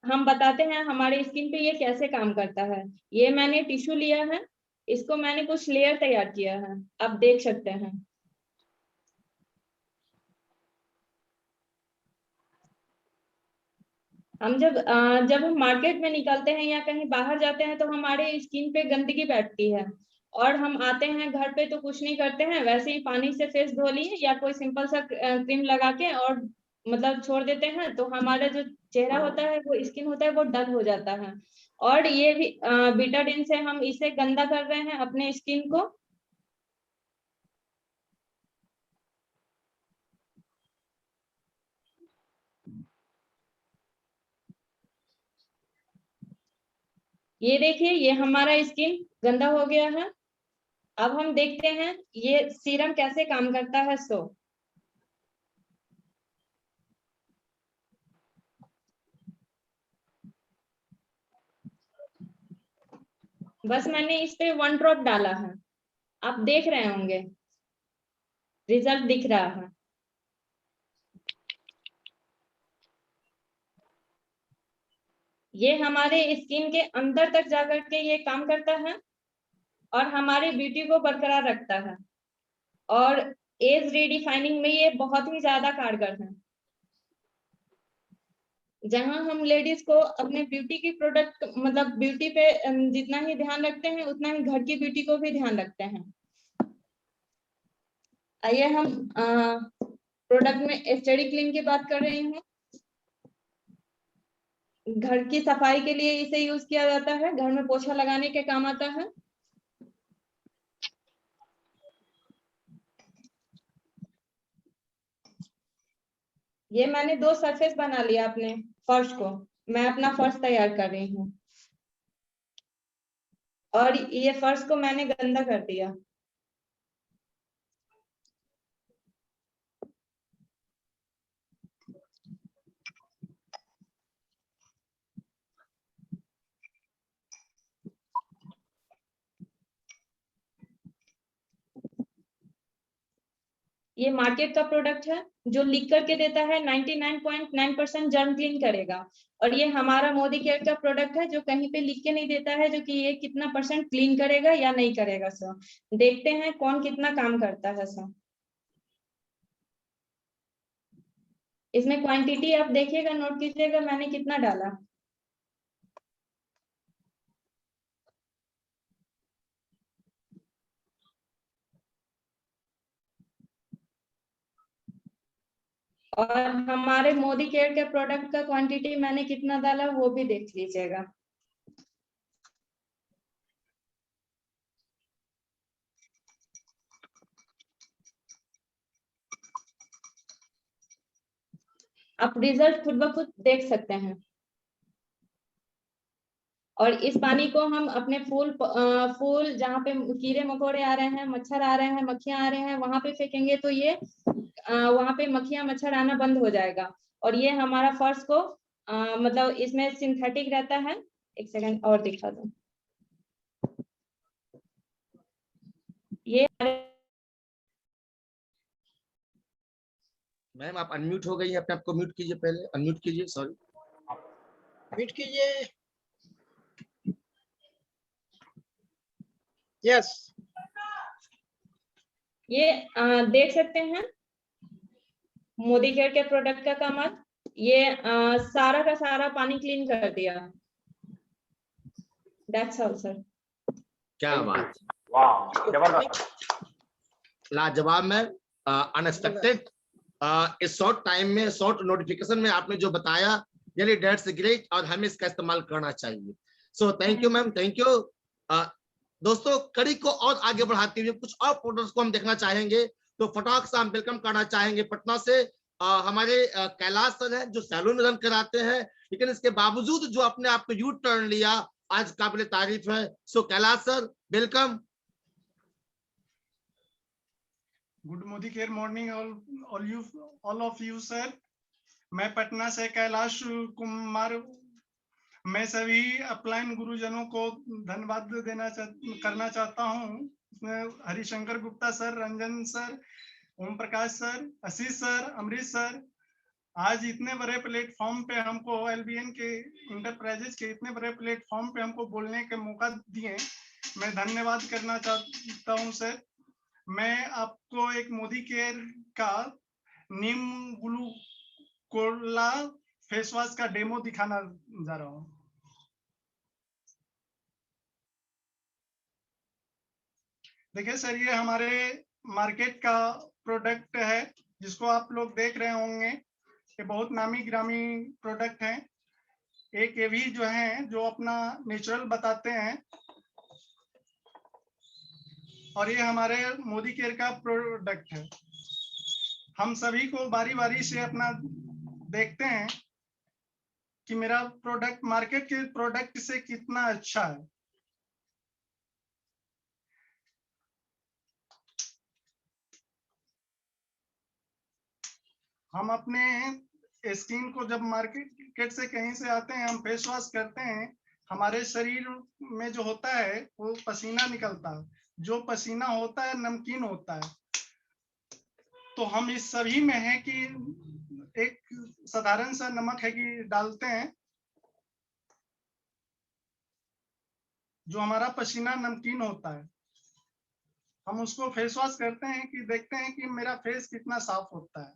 हम बताते हैं हमारे स्किन पे ये कैसे काम करता है। ये मैंने टिश्यू लिया है, इसको मैंने कुछ लेयर तैयार किया है, आप देख सकते हैं। हम जब हम मार्केट में निकलते हैं या कहीं बाहर जाते हैं तो हमारे स्किन पे गंदगी बैठती है, और हम आते हैं घर पे तो कुछ नहीं करते हैं, वैसे ही पानी से फेस धो लिए या कोई सिंपल सा क्रीम लगा के और मतलब छोड़ देते हैं, तो हमारा जो चेहरा होता है, वो स्किन होता है, वो डल हो जाता है। और ये भी बीटाडिन से हम इसे गंदा कर रहे हैं अपने स्किन को। ये देखिए, ये हमारा स्किन गंदा हो गया है। अब हम देखते हैं ये सीरम कैसे काम करता है। बस मैंने इस पे 1 ड्रॉप डाला है, आप देख रहे होंगे रिजल्ट दिख रहा है। ये हमारे स्किन के अंदर तक जाकर के ये काम करता है और हमारे ब्यूटी को बरकरार रखता है और एज रीडिफाइनिंग में ये बहुत ही ज्यादा कारगर है। जहां हम लेडीज को अपने ब्यूटी की प्रोडक्ट मतलब ब्यूटी पे जितना ही ध्यान रखते हैं उतना ही घर की ब्यूटी को भी ध्यान रखते हैं। आइए हम प्रोडक्ट में एस्टेटिक क्लीन की बात कर रही हूँ। घर की सफाई के लिए इसे यूज किया जाता है, घर में पोछा लगाने के काम आता है। ये मैंने 2 सरफेस बना लिया अपने फर्श को, मैं अपना फर्श तैयार कर रही हूँ और ये फर्श को मैंने गंदा कर दिया। ये मार्केट का प्रोडक्ट है जो लिख करके देता है 99.9% जर्म क्लीन करेगा, और ये हमारा मोदी केयर का प्रोडक्ट है जो कहीं पे लिख के नहीं देता है जो कि ये कितना % क्लीन करेगा या नहीं करेगा। सर देखते हैं कौन कितना काम करता है। सर इसमें क्वांटिटी आप देखिएगा, नोट कीजिएगा मैंने कितना डाला। और हमारे मोदी केयर के प्रोडक्ट का क्वांटिटी मैंने कितना डाला वो भी देख लीजिएगा। आप रिजल्ट खुद ब खुद देख सकते हैं। और इस पानी को हम अपने फूल जहाँ पे कीड़े मकोड़े आ रहे हैं, मच्छर आ रहे हैं, मक्खियां आ रहे हैं, वहां पे फेंकेंगे तो ये वहां पे मक्खियां मच्छर आना बंद हो जाएगा। और ये हमारा फर्श को मतलब इसमें सिंथेटिक रहता है। एक सेकंड और दिखा दूं। ये मैम आप अनम्यूट हो गई है, अपने आप को म्यूट कीजिए, पहले अनम्यूट कीजिए, सॉरी म्यूट कीजिए। यस ये देख सकते हैं मोदी केयर के प्रोडक्ट का कमाल। ये सारा का सारा पानी क्लीन कर दिया। That's all sir. क्या बात, वाह जबरदस्त, लाजवाब मैम, अनएक्सपेक्टेड। इस शॉर्ट टाइम में, शॉर्ट नोटिफिकेशन में आपने जो बताया, रियली दैट्स ग्रेट, और हमें इसका इस्तेमाल करना चाहिए। So thank you ma'am, thank you. दोस्तों कड़ी को और आगे बढ़ाते हुए कुछ और प्रोडक्ट्स को हम देखना चाहेंगे, तो फटाक से हम वेलकम करना चाहेंगे पटना से हमारे कैलाश सर हैं जो सैलून रन कराते हैं, लेकिन इसके बावजूद जो अपने आप को यू टर्न लिया, आज काबिल तारीफ है। So Kailash sir welcome. Good Modicare morning all of you sir. मैं पटना से कैलाश कुमार। मैं सभी अपलाइन गुरुजनों को धन्यवाद करना चाहता हूँ। हरिशंकर गुप्ता सर, रंजन सर, ओम Prakash sir, Ashish sir, Amrish sir, आज इतने बड़े प्लेटफॉर्म पे हमको एलबीएन के इंटरप्राइजेज के इतने बड़े प्लेटफॉर्म पे हमको बोलने का मौका दिए, मैं धन्यवाद करना चाहता हूँ सर। मैं आपको एक मोदी केयर का नीम ग्लूकोला फेस वॉश का डेमो दिखाना जा रहा हूँ। देखिए सर, ये हमारे मार्केट का प्रोडक्ट है जिसको आप लोग देख रहे होंगे। ये बहुत नामी ग्रामी प्रोडक्ट है। एक ये भी जो है जो अपना नेचुरल बताते हैं, और ये हमारे मोदी केयर का प्रोडक्ट है। हम सभी को बारी बारी से अपना देखते हैं कि मेरा प्रोडक्ट मार्केट के प्रोडक्ट से कितना अच्छा है। हम अपने स्किन को जब मार्केट से कहीं से आते हैं, हम फेस वॉश करते हैं, हमारे शरीर में जो होता है वो पसीना निकलता है, जो पसीना होता है नमकीन होता है। तो हम इस सभी में है कि एक साधारण सा नमक है कि डालते हैं, जो हमारा पसीना नमकीन होता है। हम उसको फेस वॉश करते हैं कि देखते हैं कि मेरा फेस कितना साफ होता है।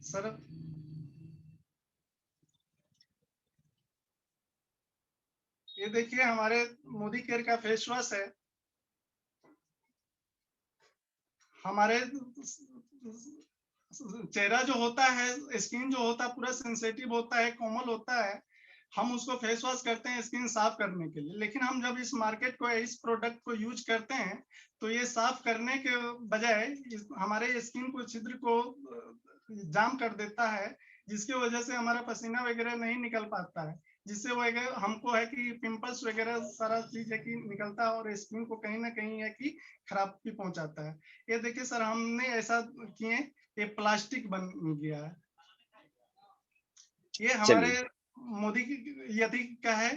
सर ये देखिए हमारे मोदी केयर का फेस वॉश है। हमारे चेहरा जो होता है, स्किन जो होता है पूरा सेंसिटिव होता है, कोमल होता है। हम उसको फेस वॉश करते हैं स्किन साफ करने के लिए, लेकिन हम जब इस मार्केट को, इस प्रोडक्ट को यूज करते हैं तो ये साफ करने के बजाय हमारे स्किन को, छिद्र को जाम कर देता है, जिसकी वजह से हमारा पसीना वगैरह नहीं निकल पाता है, जिससे वो हमको है कि पिंपल्स वगैरह सारा चीज है कि निकलता है और स्किन को कहीं ना कहीं है कि खराबी पहुंचाता है। ये देखिए सर, हमने ऐसा किए, ये प्लास्टिक बन गया है। ये हमारे मोदी की यदि का है,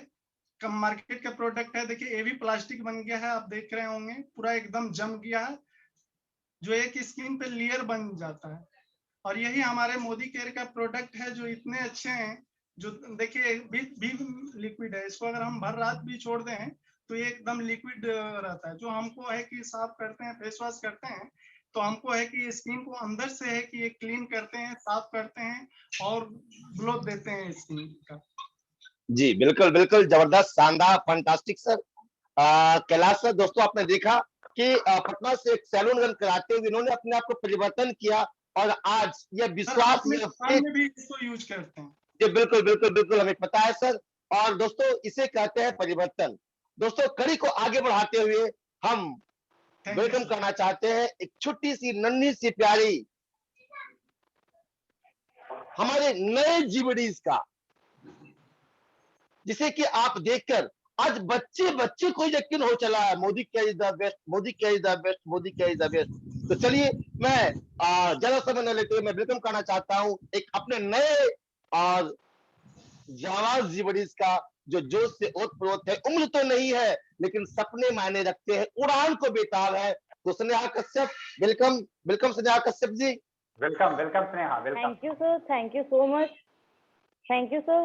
कम मार्केट का प्रोडक्ट है। देखिए ये भी प्लास्टिक बन गया है, आप देख रहे होंगे पूरा एकदम जम गया है, जो एक स्किन पे लेयर बन जाता है। और यही हमारे मोदी केयर का प्रोडक्ट है, जो इतने अच्छे हैं। जो देखिए भी लिक्विड है, इसको अगर हम भर रात भी छोड़ दें तो ये एकदम लिक्विड रहता है। जो हमको है कि साफ करते हैं, फेस वॉश करते हैं, तो हमको है कि स्किन को अंदर से है कि ये क्लीन करते हैं, साफ करते हैं और ग्लो देते हैं स्किन का। जी बिल्कुल बिल्कुल, जबरदस्त, शानदार, फंटास्टिक सर। कैलाश सर, दोस्तों आपने देखा कि पटना से एक सैलून रन कराते हुए इन्होंने अपने आप को परिवर्तन किया और आज यह विश्वास में भी इसको यूज करते हैं। जी बिल्कुल बिल्कुल बिल्कुल, हमें पता है सर। और दोस्तों इसे कहते हैं परिवर्तन। दोस्तों कड़ी को आगे बढ़ाते हुए हम वेलकम करना चाहते हैं एक छोटी सी नन्ही सी प्यारी हमारे नए जीवड़ीज का, जिसे कि आप देखकर आज बच्चे बच्चे को यकीन हो चला है, Modi care is the best, Modi care is the best, Modi care is the best. तो चलिए मैं ज्यादा समय न लेते हुए मैं वेलकम करना चाहता हूं एक अपने नए और जाबाज जीवड़ीज का, जो जोश से ओतप्रोत है। उम्र तो नहीं है लेकिन सपने मायने रखते हैं, उड़ान को बेताब है। तो Sneha Kashyap, welcome welcome Sneha Kashyap ji. Welcome welcome Sneha, welcome. Thank you, sir. Thank you so much. Thank you, sir.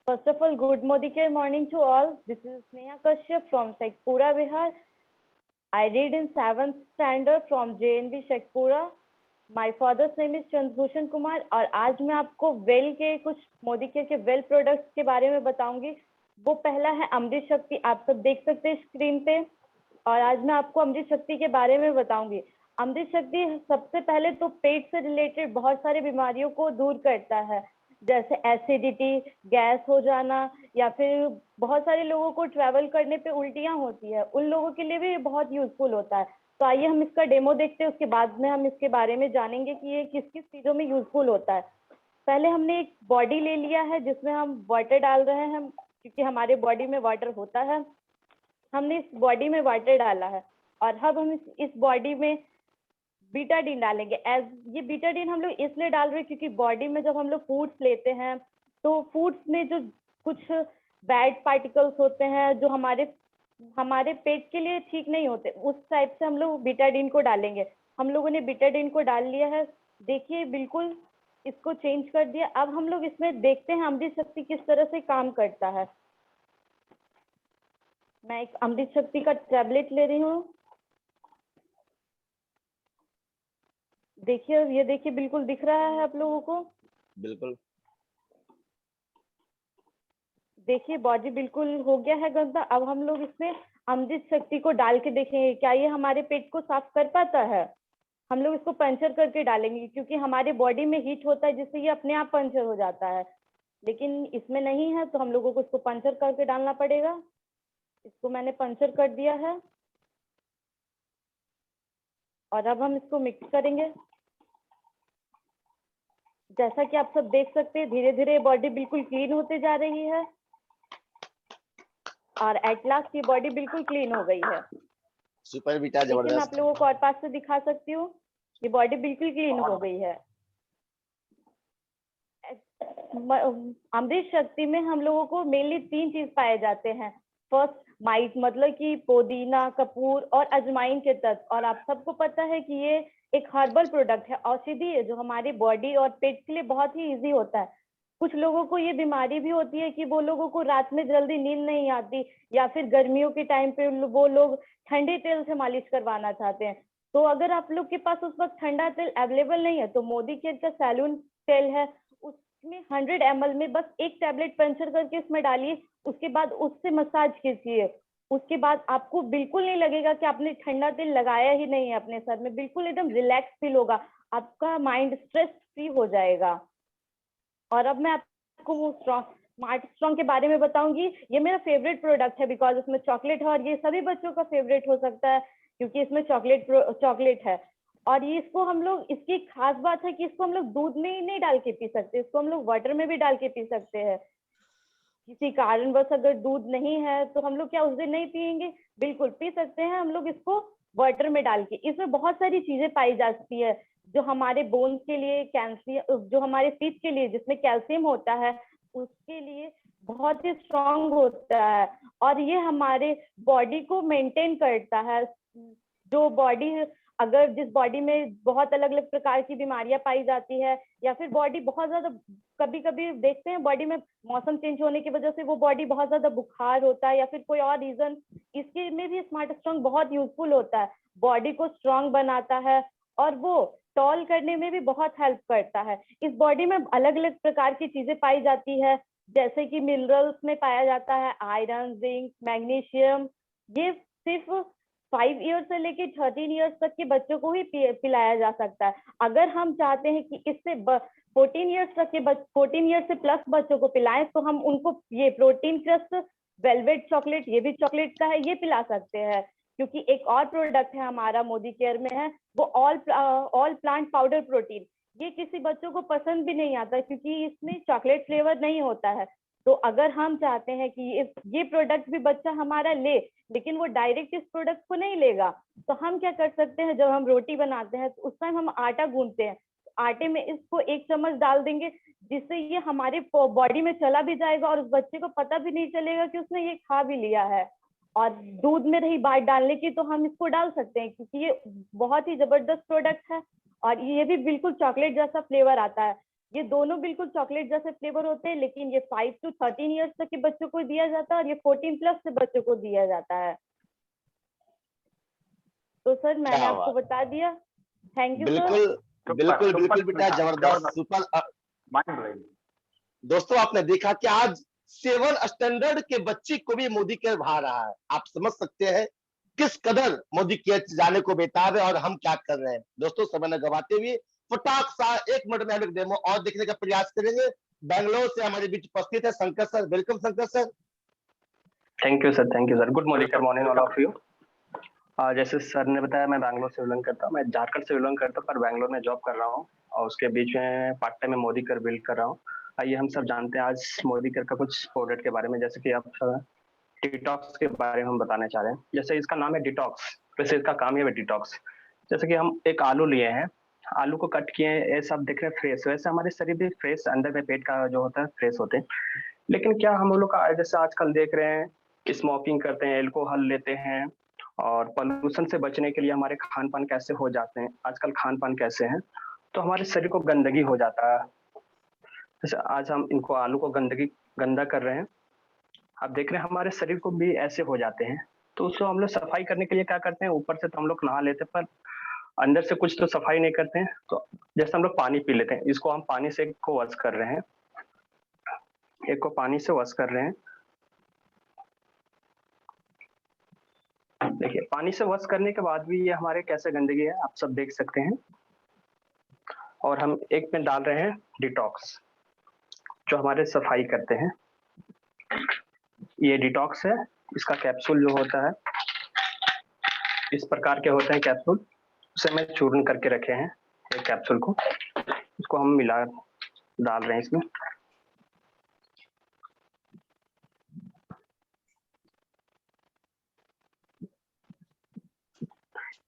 First of all, good morning to all. This is Sneha Kashyap from Sheikhpura, Bihar. I read in 7th standard from JNV Sheikhpura. My father's name is Chandbhushan Kumar. और आज मैं आपको वेल के कुछ मोदी केयर के वेल प्रोडक्ट्स के बारे में बताऊंगी। वो पहला है अमृत शक्ति, आप सब देख सकते हैं स्क्रीन पे। और आज मैं आपको अमृत शक्ति के बारे में बताऊंगी। अमृत शक्ति सबसे पहले तो पेट से रिलेटेड बहुत सारी बीमारियों को दूर करता है, जैसे एसिडिटी, गैस हो जाना, या फिर बहुत सारे लोगों को ट्रैवल करने पे उल्टियां होती है, उन लोगों के लिए भी बहुत यूजफुल होता है। तो आइए हम इसका डेमो देखते हैं, उसके बाद में हम इसके बारे में जानेंगे कि ये किस किस चीजों में यूजफुल होता है। पहले हमने एक बॉडी ले लिया है जिसमें हम वाटर डाल रहे हैं, क्योंकि हमारे बॉडी में वाटर होता है। हमने इस बॉडी में वाटर डाला है और अब हम इस बॉडी में बीटाडीन डालेंगे। ये बीटाडीन हम लोग इसलिए डाल रहे हैं क्योंकि बॉडी में जब हम लोग फूड्स लेते हैं तो फूड्स में जो कुछ बैड पार्टिकल्स होते हैं जो हमारे पेट के लिए ठीक नहीं होते, उस टाइप से हम लोग बीटाडीन को डालेंगे। हम लोगों ने बीटाडीन को डाल लिया है, देखिए बिल्कुल इसको चेंज कर दिया। अब हम लोग इसमें देखते हैं अमृत शक्ति किस तरह से काम करता है। मैं एक अमृत शक्ति का टैबलेट ले रही हूँ। देखिए, ये देखिए बिल्कुल दिख रहा है आप लोगों को। बिल्कुल देखिए बॉडी बिल्कुल हो गया है गंदा। अब हम लोग इसमें अमृत शक्ति को डाल के देखेंगे क्या ये हमारे पेट को साफ कर पाता है। हम लोग इसको पंचर करके डालेंगे, क्योंकि हमारे बॉडी में हीट होता है जिससे ये अपने आप पंचर हो जाता है, लेकिन इसमें नहीं है तो हम लोगों को इसको पंचर करके डालना पड़ेगा। इसको मैंने पंचर कर दिया है और अब हम इसको मिक्स करेंगे। जैसा कि आप सब देख सकते हैं, धीरे धीरे बॉडी बिल्कुल क्लीन होते जा रही है और एट लास्ट ये बॉडी बिल्कुल क्लीन हो गई है। सुपर बेटा, देखिए, मैं आप जबरदस्त। लोगों को और पास से दिखा सकती हूँ, ये बॉडी बिल्कुल क्लीन हो गई है। अमृत शक्ति में हम लोगों को मेनली 3 चीज पाए जाते हैं। फर्स्ट, माइट, मतलब कि पुदीना, कपूर और अजवाइन के तत्व। और आप सबको पता है कि ये एक हर्बल प्रोडक्ट है, औषधि है, जो हमारी बॉडी और पेट के लिए बहुत ही इजी होता है। कुछ लोगों को ये बीमारी भी होती है कि वो लोगों को रात में जल्दी नींद नहीं आती, या फिर गर्मियों के टाइम पे वो लोग ठंडे तेल से मालिश करवाना चाहते हैं। तो अगर आप लोग के पास उस वक्त ठंडा तेल अवेलेबल नहीं है तो मोदी केयर का सैलून तेल है, उसमें 100 ml में बस एक टैबलेट पंचर करके उसमें डालिए, उसके बाद उससे मसाज कीजिए। उसके बाद आपको बिल्कुल नहीं लगेगा कि आपने ठंडा तेल लगाया ही नहीं है अपने सर में, बिल्कुल एकदम रिलैक्स फील होगा, आपका माइंड स्ट्रेस फ्री हो जाएगा। और अब मैं आपको वो स्मार्ट स्ट्रॉन्ग के बारे में बताऊंगी। ये मेरा फेवरेट प्रोडक्ट है, बिकॉज इसमें चॉकलेट है और ये सभी बच्चों का फेवरेट हो सकता है क्योंकि इसमें चॉकलेट है। और ये इसको हम लोग, इसकी खास बात है कि इसको हम लोग दूध में ही नहीं डाल के पी सकते, इसको हम लोग वाटर में भी डाल के पी सकते हैं। किसी कारणवश अगर दूध नहीं है तो हम लोग क्या उस दिन नहीं पियेंगे? बिल्कुल पी सकते हैं हम लोग इसको वाटर में डाल के। इसमें बहुत सारी चीजें पाई जाती है जो हमारे बोन्स के लिए, कैल्शियम, जो हमारे टीथ के लिए जिसमें कैल्शियम होता है उसके लिए बहुत ही स्ट्रांग होता है। और ये हमारे बॉडी को मेंटेन करता है। जो बॉडी, अगर जिस बॉडी में बहुत अलग अलग प्रकार की बीमारियां पाई जाती है, या फिर बॉडी बहुत ज्यादा, कभी कभी देखते हैं बॉडी में मौसम चेंज होने की वजह से वो बॉडी बहुत ज्यादा बुखार होता है या फिर कोई और रीजन, इसके में भी स्मार्ट स्ट्रॉन्ग बहुत यूजफुल होता है। बॉडी को स्ट्रांग बनाता है और वो टॉल करने में भी बहुत हेल्प करता है। इस बॉडी में अलग अलग प्रकार की चीजें पाई जाती है, जैसे कि मिनरल्स में पाया जाता है आयरन, जिंक, मैग्नीशियम। ये सिर्फ 5 ईयर्स से लेके 13 ईयर्स तक के बच्चों को ही पिलाया जा सकता है। अगर हम चाहते हैं कि इससे 14 ईयर्स से प्लस बच्चों को पिलाएं तो हम उनको ये प्रोटीन क्रस्ट वेलवेट चॉकलेट, ये भी चॉकलेट का है, ये पिला सकते हैं। क्योंकि एक और प्रोडक्ट है हमारा मोदी केयर में है, वो ऑल प्लांट पाउडर प्रोटीन। ये किसी बच्चों को पसंद भी नहीं आता क्योंकि इसमें चॉकलेट फ्लेवर नहीं होता है। तो अगर हम चाहते हैं कि ये प्रोडक्ट भी बच्चा हमारा ले, लेकिन वो डायरेक्ट इस प्रोडक्ट को नहीं लेगा, तो हम क्या कर सकते हैं, जब हम रोटी बनाते हैं तो उस टाइम हम आटा गूंथते हैं, आटे में इसको 1 चम्मच डाल देंगे, जिससे ये हमारे बॉडी में चला भी जाएगा और उस बच्चे को पता भी नहीं चलेगा कि उसने ये खा भी लिया है। और दूध में रही बात डालने की, तो हम इसको डाल सकते हैं क्योंकि ये बहुत ही जबरदस्त प्रोडक्ट है और ये भी बिल्कुल चॉकलेट जैसा फ्लेवर आता है। ये दोनों बिल्कुल चॉकलेट जैसे फ्लेवर होते हैं, लेकिन ये 5 to 13 ईयर्स तक के बच्चों को दिया जाता है और ये 14 प्लस से बच्चों को दिया जाता है। तो सर मैंने आपको बता दिया। Thank you sir. बिल्कुल बिल्कुल बेटा, जबरदस्त, सुपर। दोस्तों, आपने देखा कि आज 7 स्टैंडर्ड के बच्चे को भी मोदी केयर भा रहा है। आप समझ सकते हैं किस कदर मोदी केयर जाने को बेताब है और हम क्या कर रहे हैं। दोस्तों, समय न गवाते हुए फटाक सा 1 मिनट में हम एक डेमो और देखने का प्रयास करेंगे। बैंगलोर से हमारे बीच उपस्थित है Shankar sir. Welcome Shankar sir. Thank you sir. Good morning all of you. जैसे सर ने बताया, मैं बैंगलोर से बिलोंग करता हूँ। मैं झारखंड से बिलोंग करता हूँ पर बैंगलोर में जॉब कर रहा हूँ और उसके बीच में पार्ट टाइम में मोदी केयर बिल्ड कर रहा हूँ। आइए हम सब जानते हैं आज मोदी केयर का कुछ प्रोडक्ट के बारे में। जैसे कि आप डिटॉक्स के बारे में हम बताने चाह रहे हैं। जैसे इसका नाम है डिटॉक्स, वैसे इसका काम ही है डिटॉक्स। जैसे कि हम एक आलू लिए हैं, आलू को कट किए, ये सब देख रहे हैं फ्रेश, वैसे हमारे शरीर भी फ्रेश, अंदर में पेट का जो होता है फ्रेश होते हैं। लेकिन क्या हम लोग का जैसे आजकल देख रहे हैं स्मोकिंग करते हैं, अल्कोहल लेते हैं और पोल्यूशन से बचने के लिए हमारे खान पान कैसे हो जाते हैं, आजकल खान पान कैसे हैं, तो हमारे शरीर को गंदगी हो जाता है। जैसे आज हम इनको आलू को गंदा कर रहे हैं, आप देख रहे हैं हमारे शरीर को भी ऐसे हो जाते हैं। तो उसको हम लोग सफाई करने के लिए क्या करते हैं, ऊपर से तो हम लोग नहा लेते हैं पर अंदर से कुछ तो सफाई नहीं करते हैं। तो जैसे हम लोग पानी पी लेते हैं, इसको हम पानी से एक को वॉश कर रहे हैं, एक को पानी से वॉश कर रहे हैं। देखिए पानी से वॉश करने के बाद भी ये हमारे कैसे गंदगी है आप सब देख सकते हैं। और हम एक में डाल रहे हैं डिटॉक्स, जो हमारे सफाई करते हैं। ये डिटॉक्स है, इसका कैप्सूल जो होता है इस प्रकार के होते हैं कैप्सूल, उसे मैं चूर्ण करके रखे हैं एक कैप्सूल को, इसको हम मिला डाल रहे हैं इसमें।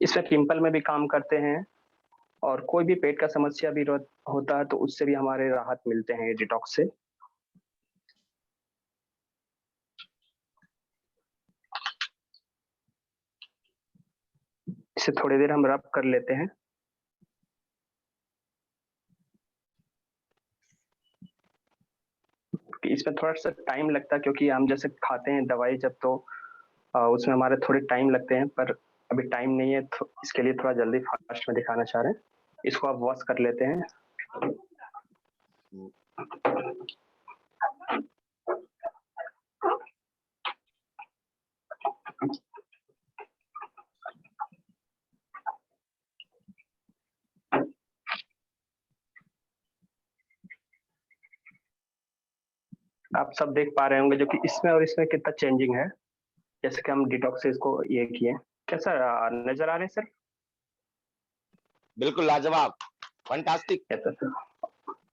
इसमें पिंपल में भी काम करते हैं और कोई भी पेट का समस्या भी होता है तो उससे भी हमारे राहत मिलते हैं ये डिटॉक्स से। इसे थोड़ी देर हम रब कर लेते हैं। इसमें थोड़ा सा टाइम लगता है क्योंकि हम जैसे खाते हैं दवाई जब तो उसमें हमारे थोड़े टाइम लगते हैं, पर अभी टाइम नहीं है तो इसके लिए थोड़ा जल्दी फास्ट में दिखाना चाह रहे हैं। इसको आप वॉश कर लेते हैं। आप सब देख पा रहे होंगे जो कि इसमें और इसमें कितना चेंजिंग है, जैसे कि हम डिटॉक्स से इसको ये किए। कैसा नजर आ रहे हैं सर? बिल्कुल लाजवाब, फैंटास्टिक।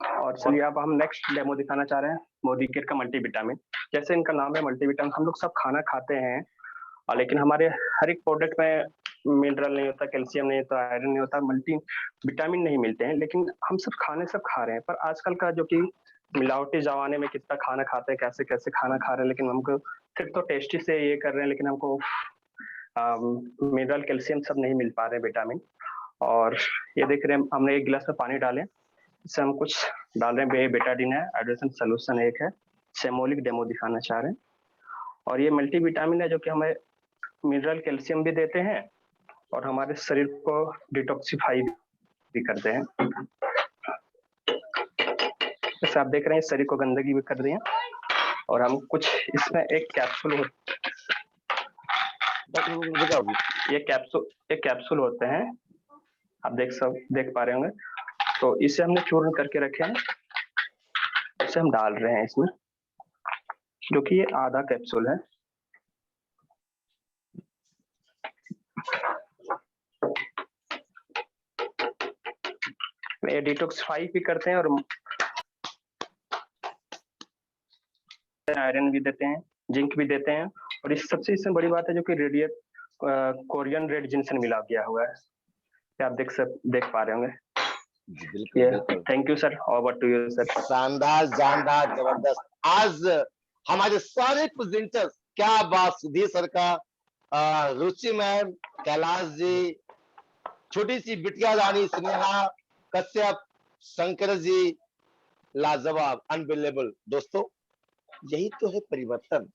और चलिए अब हम नेक्स्ट डेमो दिखाना चाह रहे हैं मोदी केयर का मल्टीविटामिन। जैसे इनका नाम है मल्टीविटामिन, हम लोग सब खाना खाते हैं और लेकिन हमारे हर एक प्रोडक्ट में मिनरल नहीं होता, कैल्शियम नहीं होता, आयरन नहीं होता, मल्टी विटामिन नहीं मिलते हैं, लेकिन हम सब खाने सब खा रहे हैं। पर आजकल का जो कि मिलावटी जमाने में कितना खाना खाते हैं, कैसे कैसे खाना खा रहे हैं, लेकिन हमको सिर्फ तो टेस्टी से ये कर रहे हैं, लेकिन हमको मिनरल कैल्शियम सब नहीं मिल पा रहे हैं, विटामिन। और ये देख रहे हैं हमने एक गिलास में पानी डाले, इससे हम कुछ डाल रहे हैं, बेटाडीन है, हाइड्रेशन सोल्यूशन एक है, सेमोलिक डेमो दिखाना चाह रहे हैं। और ये मल्टीविटामिन है जो कि हमें मिनरल कैल्शियम भी देते हैं और हमारे शरीर को डिटॉक्सिफाई भी करते हैं। जैसे आप देख रहे हैं शरीर को गंदगी भी कर रही है। और हम कुछ इसमें एक कैप्सूल ये कैप्सूल होते हैं, आप देख पा रहे होंगे। तो इसे हमने चूर्ण करके रखे हैं, इसे हम डाल रहे हैं इसमें, जो कि ये आधा कैप्सूल है। ये डिटॉक्सिफाई भी करते हैं और आयरन भी देते हैं, जिंक भी देते हैं। और इस सबसे इसमें बड़ी बात है जो कि कोरियन रेड जिंसन मिला गया हुआ है, आप देख पा रहे होंगे। Thank you sir, over to you sir. शानदार, जानदार, जबरदस्त। आज हमारे सारे प्रेजेंटर्स, क्या बात, सुधीर सर का, रुचि मैम, कैलाश जी, छोटी सी बिटिया रानी स्नेहा कश्यप, शंकर जी, लाजवाब, अनबिलीवेबल। दोस्तों यही तो है परिवर्तन,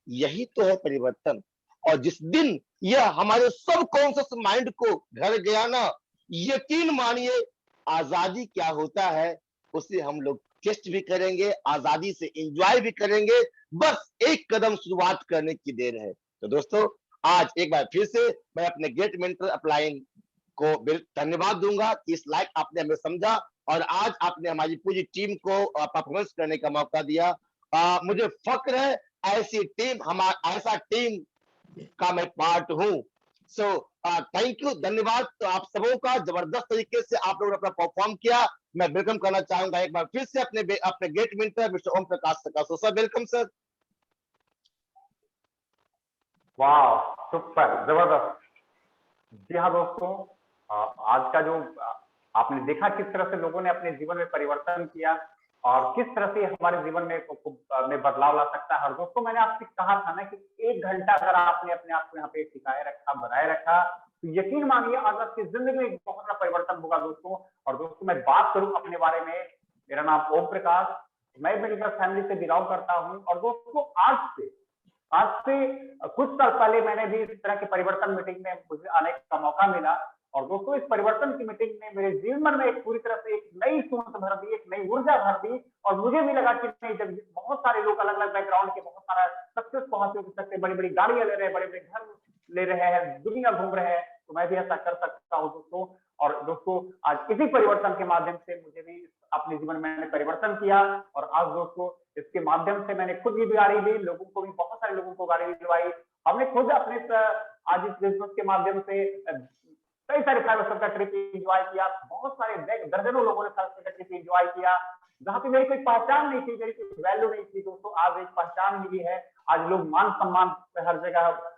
यही तो है परिवर्तन। और जिस दिन यह हमारे सब कॉन्शियस माइंड को घर गया ना, यकीन मानिए आजादी क्या होता है उसे हम लोग टेस्ट भी करेंगे, आजादी से एंजॉय भी करेंगे। बस एक कदम शुरुआत करने की देर है। तो दोस्तों आज एक बार फिर से मैं अपने ग्रेट मेंटर अपलाइन को धन्यवाद दूंगा कि इस लाइक आपने हमें समझा और आज आपने हमारी पूरी टीम को परफॉर्मेंस करने का मौका दिया। मुझे फक्र है ऐसी टीम, ऐसा टीम का मैं पार्ट हूं। सो थैंक यू, धन्यवाद। तो आप सबों का जबरदस्त तरीके से आप लोगों ने अपना परफॉर्म किया। मैं वेलकम करना चाहूंगा एक बार फिर से अपने great mentor mister Om Prakash सकासो sir. Welcome sir. वाह, सुपर, जबरदस्त। जी हाँ दोस्तों, आज का जो आपने देखा किस तरह से लोगों ने अपने जीवन में परिवर्तन किया और किस तरह से हमारे जीवन में बदलाव ला सकता है। और दोस्तों मैंने आपसे कहा था ना कि 1 घंटा अगर आपने अपने आप को यहाँ पे टिकाए रखा, बनाए रखा, तो यकीन मानिए आज आपकी जिंदगी में एक बहुत बड़ा परिवर्तन होगा दोस्तों। और दोस्तों मैं बात करूं अपने बारे में, मेरा नाम ओम प्रकाश, मैं मिडिल फैमिली से बिलोंग करता हूँ। और दोस्तों आज से कुछ साल पहले मैंने भी इस तरह की परिवर्तन मीटिंग में मुझे आने का मौका मिला। और दोस्तों इस परिवर्तन की मीटिंग ने मेरे जीवन में एक पूरी तरह से एक नई सोच भर दी, एक नई ऊर्जा भर दी। और मुझे भी लगा कि नहीं, जब बहुत सारे लोग अलग अलग बैकग्राउंड के बहुत सारा सक्सेस पहुंच सकते, बड़ी बड़ी गाड़ियां ले रहे हैं, बड़े बड़े घर ले रहे हैं, दुनिया घूम रहे हैं, तो मैं भी ऐसा कर सकता हूँ दोस्तों। और दोस्तों आज इसी परिवर्तन के माध्यम से मुझे भी अपने जीवन में मैंने परिवर्तन किया, और आज दोस्तों इसके माध्यम से मैंने खुद भी गाड़ी ली, लोगों को भी, बहुत सारे लोगों को गाड़ी दिलवाई। हमने खुद अपने आज इस बिजनेस के माध्यम से कई सारे 5 स्टार का ट्रिप एंजॉय किया, बहुत सारे दर्जनों लोगों ने 5 स्टार का ट्रिप एंजॉय किया, जहां पे मेरी कोई पहचान नहीं थी, मेरी कोई वैल्यू नहीं थी दोस्तों, आज एक पहचान मिली है। आज लोग मान सम्मान हर जगह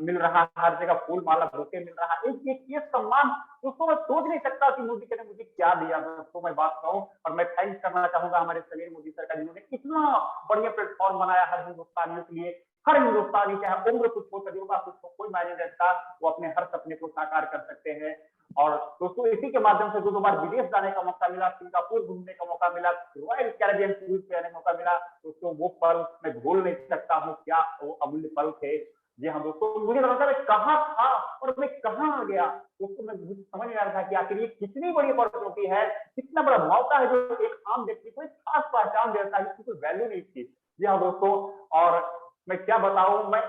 मिल रहा है, हर जगह फूल माला बुके मिल रहा है, एक ये सम्मान दोस्तों मैं सोच नहीं सकता कि मोदी ने मुझे क्या दिया दोस्तों, मैं बात कहूं। और मैं थैंक्स करना चाहूंगा हमारे समीर मोदी सर का, जिन्होंने इतना बढ़िया प्लेटफॉर्म बनाया हर हिंदुस्तानियों के लिए। हर हिंदुस्तानी चाहे उम्र कुछ हो, तजुर्बा कुछ हो, कोई मायने नहीं रखता, वो अपने हर सपने को साकार कर सकते हैं। और दोस्तों इसी के माध्यम से 2 बार विदेश जाने का मौका मिला, सिंगापुर घूमने का मौका मिला, रॉयल कैरेबियन क्रूज पे आने का मौका मिला दोस्तों, वो पल मैं भूल नहीं सकता हूँ, क्या वो अमूल्य पल थे। जी हाँ दोस्तों, मुझे लगा मैं कहाँ था और मैं कहाँ आ गया दोस्तों, मैं मुझे समझ नहीं आ रहा था कि आखिर ये कितनी बड़ी अपॉर्चुनिटी है, कितना बड़ा मौका है जो एक आम व्यक्ति को एक खास पहचान देता है, जिसकी कोई वैल्यू नहीं थी। जी हाँ दोस्तों, और मैं क्या बताऊं, मैं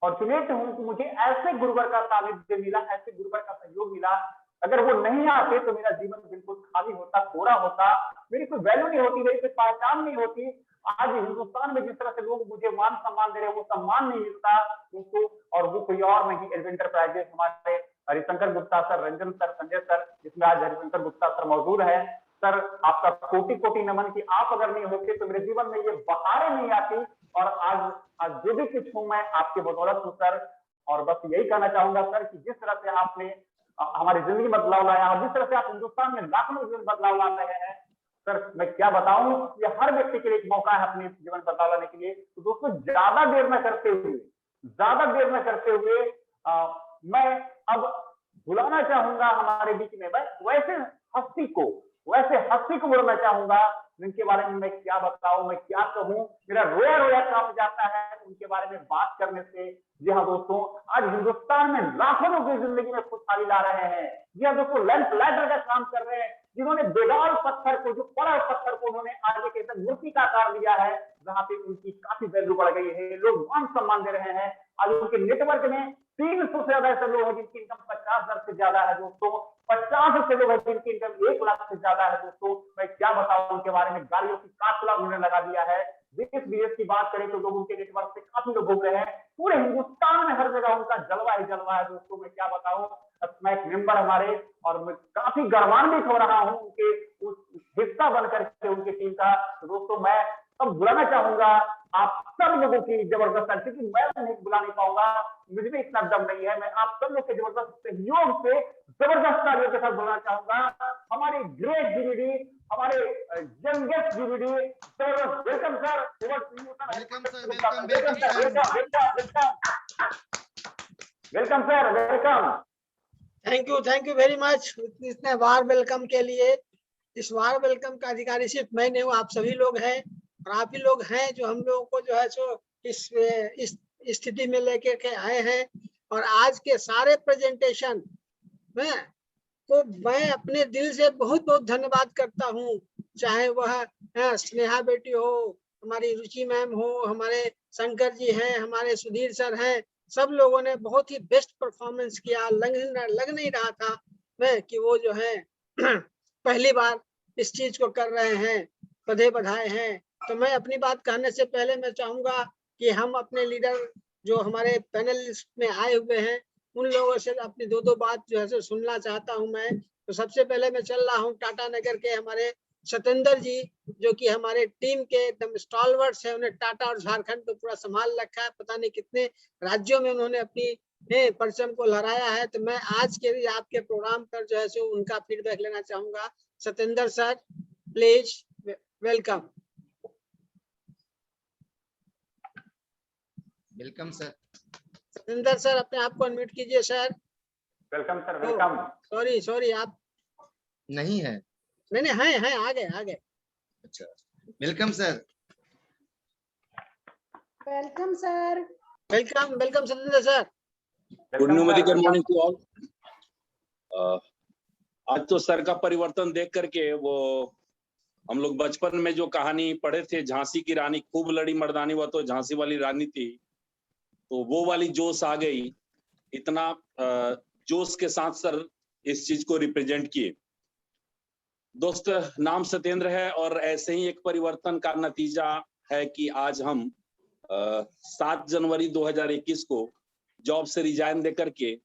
फॉर्चुनेट हूं कि मुझे ऐसे गुरुवर का सानिध्य मिला, ऐसे गुरुवर का सहयोग मिला। अगर वो नहीं आते तो मेरा जीवन बिल्कुल खाली होता, कोरा होता, मेरी कोई वैल्यू नहीं होती, मेरी कोई पहचान नहीं होती। आज हिंदुस्तान में जिस तरह से लोग मुझे मान सम्मान दे रहे हैं, वो सम्मान नहीं मिलता दोस्तों, और वो कोई और नहीं, एडवेंचरप्राइजेस हमारे Harishankar Gupta sir, Ranjan sir, Sanjay sir, जिसमें आज हरिशंकर गुप्ता सर मौजूद है। सर आपका कोटि कोटि नमन कि आप अगर नहीं होते तो मेरे जीवन में ये बहारें नहीं आती, और आज जो भी कुछ हूं मैं आपके बदौलत हूं सर। और बस यही कहना चाहूंगा सर कि जिस तरह से आपने हमारी जिंदगी बदलाव लाया, और जिस तरह से आप हिंदुस्तान में लाखों जीवन बदलाव ला रहे हैं सर, मैं क्या बताऊं, ये हर व्यक्ति के लिए एक मौका है अपने जीवन बदलाव लाने के लिए। तो दोस्तों ज्यादा देर न करते हुए मैं अब बुलाना चाहूंगा हमारे बीच में वैसे हस्ती को बुलाना चाहूंगा, जिनके बारे में मैं क्या बताऊं, मैं क्या कहूं, मेरा रोया रोया कांप जाता है उनके बारे में बात करने से। जी हाँ दोस्तों, आज हिंदुस्तान में लाखों लोग की जिंदगी में खुशहाली ला रहे हैं। जी हाँ दोस्तों, लैंप लाइटर का काम कर रहे हैं, जिन्होंने बेदाल पत्थर को, जो पड़ा पत्थर को उन्होंने आगे के साथ मूर्ति का आकार दिया है, जहां पे उनकी काफी वैल्यू बढ़ गई है, लोग मान सम्मान दे रहे हैं। आज उनके नेटवर्क में 300 से ज्यादा ऐसे लोग हैं जिनकी इनकम 50,000 से ज्यादा है दोस्तों, 50 से लोग हैं जिनकी इनकम 1 लाख से ज्यादा है दोस्तों। मैं क्या बताऊं उनके बारे में, गाड़ियों की काफिला उन्होंने लगा दिया है। देश विदेश की बात करें तो लोग उनके नेटवर्क से काफी लोग घूम रहे हैं, पूरे हिंदुस्तान में हर जगह उनका जलवा ही जलवा है दोस्तों। मैं क्या बताऊं, मैं एक मेंबर हमारे, और मैं काफी गर्वान्वित हो रहा हूं उनके उस हिस्सा बनकर के उनकी टीम का। तो दोस्तों मैं अब बुलाना चाहूंगा आप सब लोगों की जबरदस्त, क्योंकि मैं नहीं बुला नहीं पाऊंगा, मुझे भी इतना दम नहीं है, मैं आप सब लोग के जबरदस्त सहयोग से जबरदस्त तालियों के साथ बुलाना चाहूंगा हमारे ग्रेट जीवीडी, हमारे youngest GVD sir. Welcome sir, welcome sir, welcome. Thank you very much इतने वार वेलकम के लिए। इस वार वेलकम का अधिकारी सिर्फ मैं नहीं हूँ, आप सभी लोग हैं, और आप ही लोग हैं जो हम लोगों को जो है सो इस स्थिति में लेके के आए हैं। और आज के सारे प्रेजेंटेशन में तो मैं अपने दिल से बहुत बहुत धन्यवाद करता हूँ, चाहे वह स्नेहा बेटी हो, हमारी रुचि मैम हो, हमारे शंकर जी हैं, हमारे सुधीर सर हैं, सब लोगों ने बहुत ही बेस्ट परफॉर्मेंस किया। लग नहीं रहा था मैं कि वो जो है पहली बार इस चीज को कर रहे हैं, बधाई हैं। तो मैं अपनी बात कहने से पहले मैं चाहूंगा कि हम अपने लीडर जो हमारे पैनलिस्ट में आए हुए हैं उन लोगों से अपनी दो बात जो है सुनना चाहता हूं मैं। तो सबसे पहले मैं चल रहा हूं टाटा नगर के हमारे सतेंद्र जी, जो कि हमारे टीम के एकदम स्टॉलवर्ड्स है, उन्हें टाटा और झारखंड को पूरा संभाल रखा है, पता नहीं कितने राज्यों में उन्होंने अपनी परचम को लहराया है। तो मैं आज के भी आपके प्रोग्राम पर जो है सो उनका फीडबैक लेना चाहूंगा। Satendra sir please, welcome. Welcome sir. Satendra sir अपने आप को अनम्यूट कीजिए sir. Welcome sir, welcome. Sorry आप नहीं है? नहीं है, आगे। अच्छा, welcome sir. Welcome sir. Welcome Satendra sir. Good morning to all. आज तो सर का परिवर्तन देख करके, वो हम लोग बचपन में जो कहानी पढ़े थे, झांसी की रानी खूब लड़ी मर्दानी, वो तो झांसी वाली रानी थी, तो वो वाली जोश आ गई इतना जोश के साथ सर इस चीज को रिप्रेजेंट किए। दोस्त, नाम सत्येंद्र है और ऐसे ही एक परिवर्तन का नतीजा है कि आज हम 7 जनवरी 2021 को जॉब से रिजाइन देकर के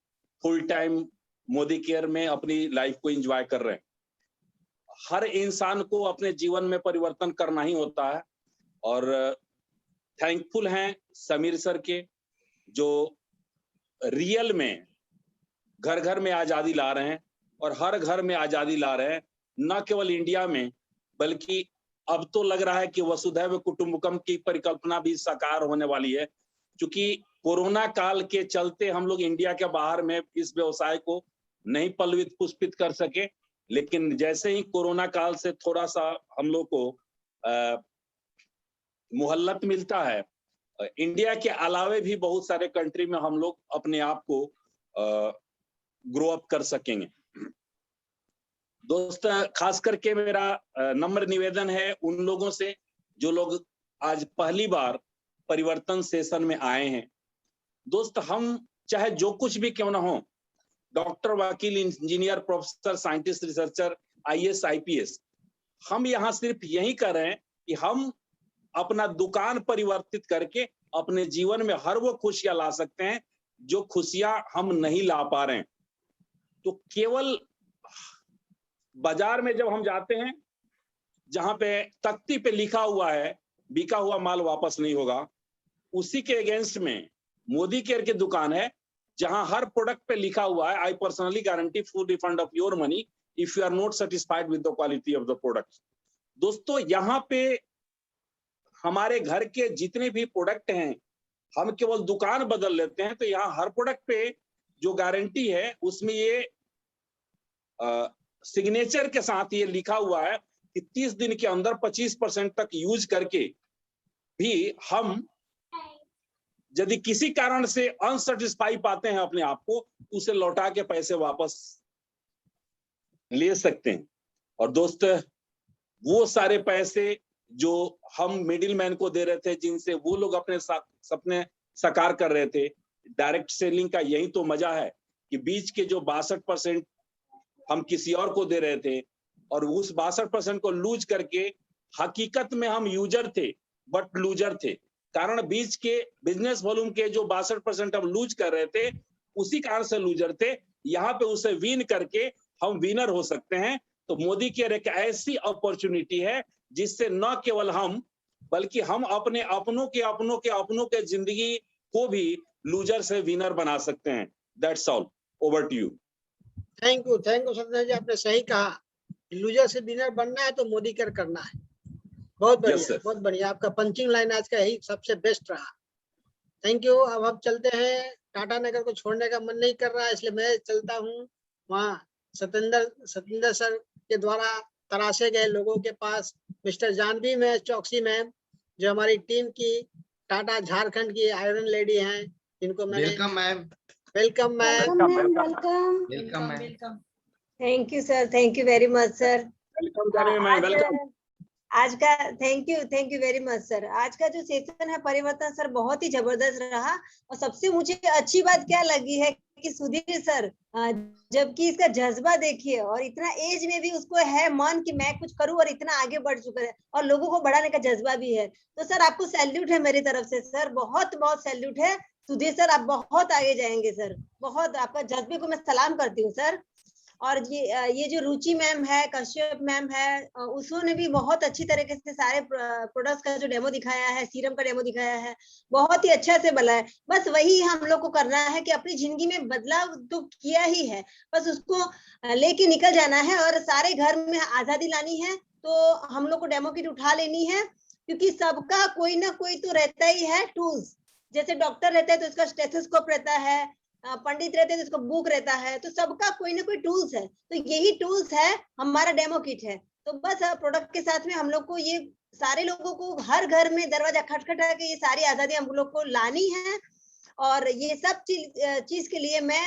फुल टाइम मोदी केयर में अपनी लाइफ को एंजॉय कर रहे हैं। हर इंसान को अपने जीवन में परिवर्तन करना ही होता है और थैंकफुल हैं समीर सर के, जो रियल में घर घर में आजादी ला रहे हैं और हर घर में आजादी ला रहे हैं, न केवल इंडिया में बल्कि अब तो लग रहा है कि वसुधैव कुटुंबकम की परिकल्पना भी साकार होने वाली है। क्योंकि कोरोना काल के चलते हम लोग इंडिया के बाहर में इस व्यवसाय को नहीं पल्वित पुष्पित कर सके, लेकिन जैसे ही कोरोना काल से थोड़ा सा हम लोग को मोहल्लत मिलता है, इंडिया के अलावे भी बहुत सारे कंट्री में हम लोग अपने आप को ग्रो अप कर सकेंगे। दोस्त, खास करके मेरा नम्र निवेदन है उन लोगों से जो लोग आज पहली बार परिवर्तन सेशन में आए हैं। दोस्त, हम चाहे जो कुछ भी क्यों ना हो, डॉक्टर, वकील, engineer, professor, scientist, researcher, IAS, IPS, हम यहाँ सिर्फ यही कर रहे हैं कि हम अपना दुकान परिवर्तित करके अपने जीवन में हर वो खुशियां ला सकते हैं जो खुशियां हम नहीं ला पा रहे हैं। तो केवल बाजार में जब हम जाते हैं जहां पे तख्ती पे लिखा हुआ है बिका हुआ माल वापस नहीं होगा, उसी के अगेंस्ट में मोदी केयर की दुकान है जहां हर प्रोडक्ट पे लिखा हुआ है, I personally guarantee full refund of your money if you are not satisfied with the quality of the product. दोस्तों, यहाँ पे हमारे घर के जितने भी प्रोडक्ट हैं, हम केवल दुकान बदल लेते हैं तो यहाँ हर प्रोडक्ट पे जो गारंटी है उसमें ये सिग्नेचर के साथ ये लिखा हुआ है कि 30 दिन के अंदर 25% तक यूज करके भी हम यदि किसी कारण से अनसेटिस्फाई पाते हैं अपने आप को, तो उसे लौटा के पैसे वापस ले सकते हैं। और दोस्त, वो सारे पैसे जो हम मिडिल मैन को दे रहे थे, जिनसे वो लोग अपने सपने साकार कर रहे थे, डायरेक्ट सेलिंग का यही तो मजा है कि बीच के जो 62% हम किसी और को दे रहे थे और उस 62% को लूज करके हकीकत में हम यूजर थे बट लूजर थे। कारण बीच के बिजनेस वॉल्यूम के जो 62% हम लूज कर रहे थे, उसी कारण से लूजर थे। यहाँ पे उसे विन करके हम विनर हो सकते हैं। तो मोदी केयर एक ऐसी अपॉर्चुनिटी है जिससे न केवल हम बल्कि हम अपने अपनों के जिंदगी को भी लूजर से विनर बना सकते हैं। That's all, over to you. Thank you Satyendra ji, आपने सही कहा, लूजर से विनर बनना है तो मोदी केयर करना है। बहुत बढ़िया, बहुत बढ़िया, आपका पंचिंग लाइन आज का यही सबसे बेस्ट रहा। Thank you. अब हम चलते हैं, टाटा नगर को छोड़ने का मन नहीं कर रहा है इसलिए मैं चलता हूँ वहाँ सत्येंद्र सर के द्वारा तराशे गए लोगों के पास। मिस्टर जानवी मैम, चौकसी मैम, जो हमारी टीम की टाटा झारखंड की आयरन लेडी हैं, जिनको मैंने welcome ma'am. Welcome ma'am. Welcome ma'am. Thank you sir, thank you very much sir. Welcome. आज का thank you very much sir. आज का जो सेशन है परिवर्तन सर बहुत ही जबरदस्त रहा। और सबसे मुझे अच्छी बात क्या लगी है कि सुधीर सर, जबकि इसका जज्बा देखिए और इतना एज में भी उसको है मन कि मैं कुछ करूं और इतना आगे बढ़ चुका है और लोगों को बढ़ाने का जज्बा भी है। तो सर आपको सैल्यूट है मेरी तरफ से सर, बहुत बहुत सैल्यूट है। सुधीर सर आप बहुत आगे जाएंगे सर, बहुत आपका जज्बे को मैं सलाम करती हूँ सर। और ये जो रुचि मैम है, कश्यप मैम है, उन्होंने भी बहुत अच्छी तरीके से सारे प्रोडक्ट्स का जो डेमो दिखाया है, सीरम का डेमो दिखाया है, बहुत ही अच्छा से बोला है। बस वही हम लोग को करना है कि अपनी जिंदगी में बदलाव तो किया ही है, बस उसको लेके निकल जाना है और सारे घर में आजादी लानी है। तो हम लोग को डेमो किट उठा लेनी है, क्योंकि सबका कोई ना कोई तो रहता ही है टूल्स। जैसे डॉक्टर रहता है तो उसका स्टेथोस्कोप रहता है, पंडित रहते हैं तो उसका बुक रहता है, तो सबका कोई ना कोई टूल्स है। तो यही टूल्स है, हमारा डेमो किट है। तो बस प्रोडक्ट के साथ में हम लोग को ये सारे लोगों को हर घर में दरवाजा खटखटा के ये सारी आजादी हम लोग को लानी है। और ये सब चीज के लिए मैं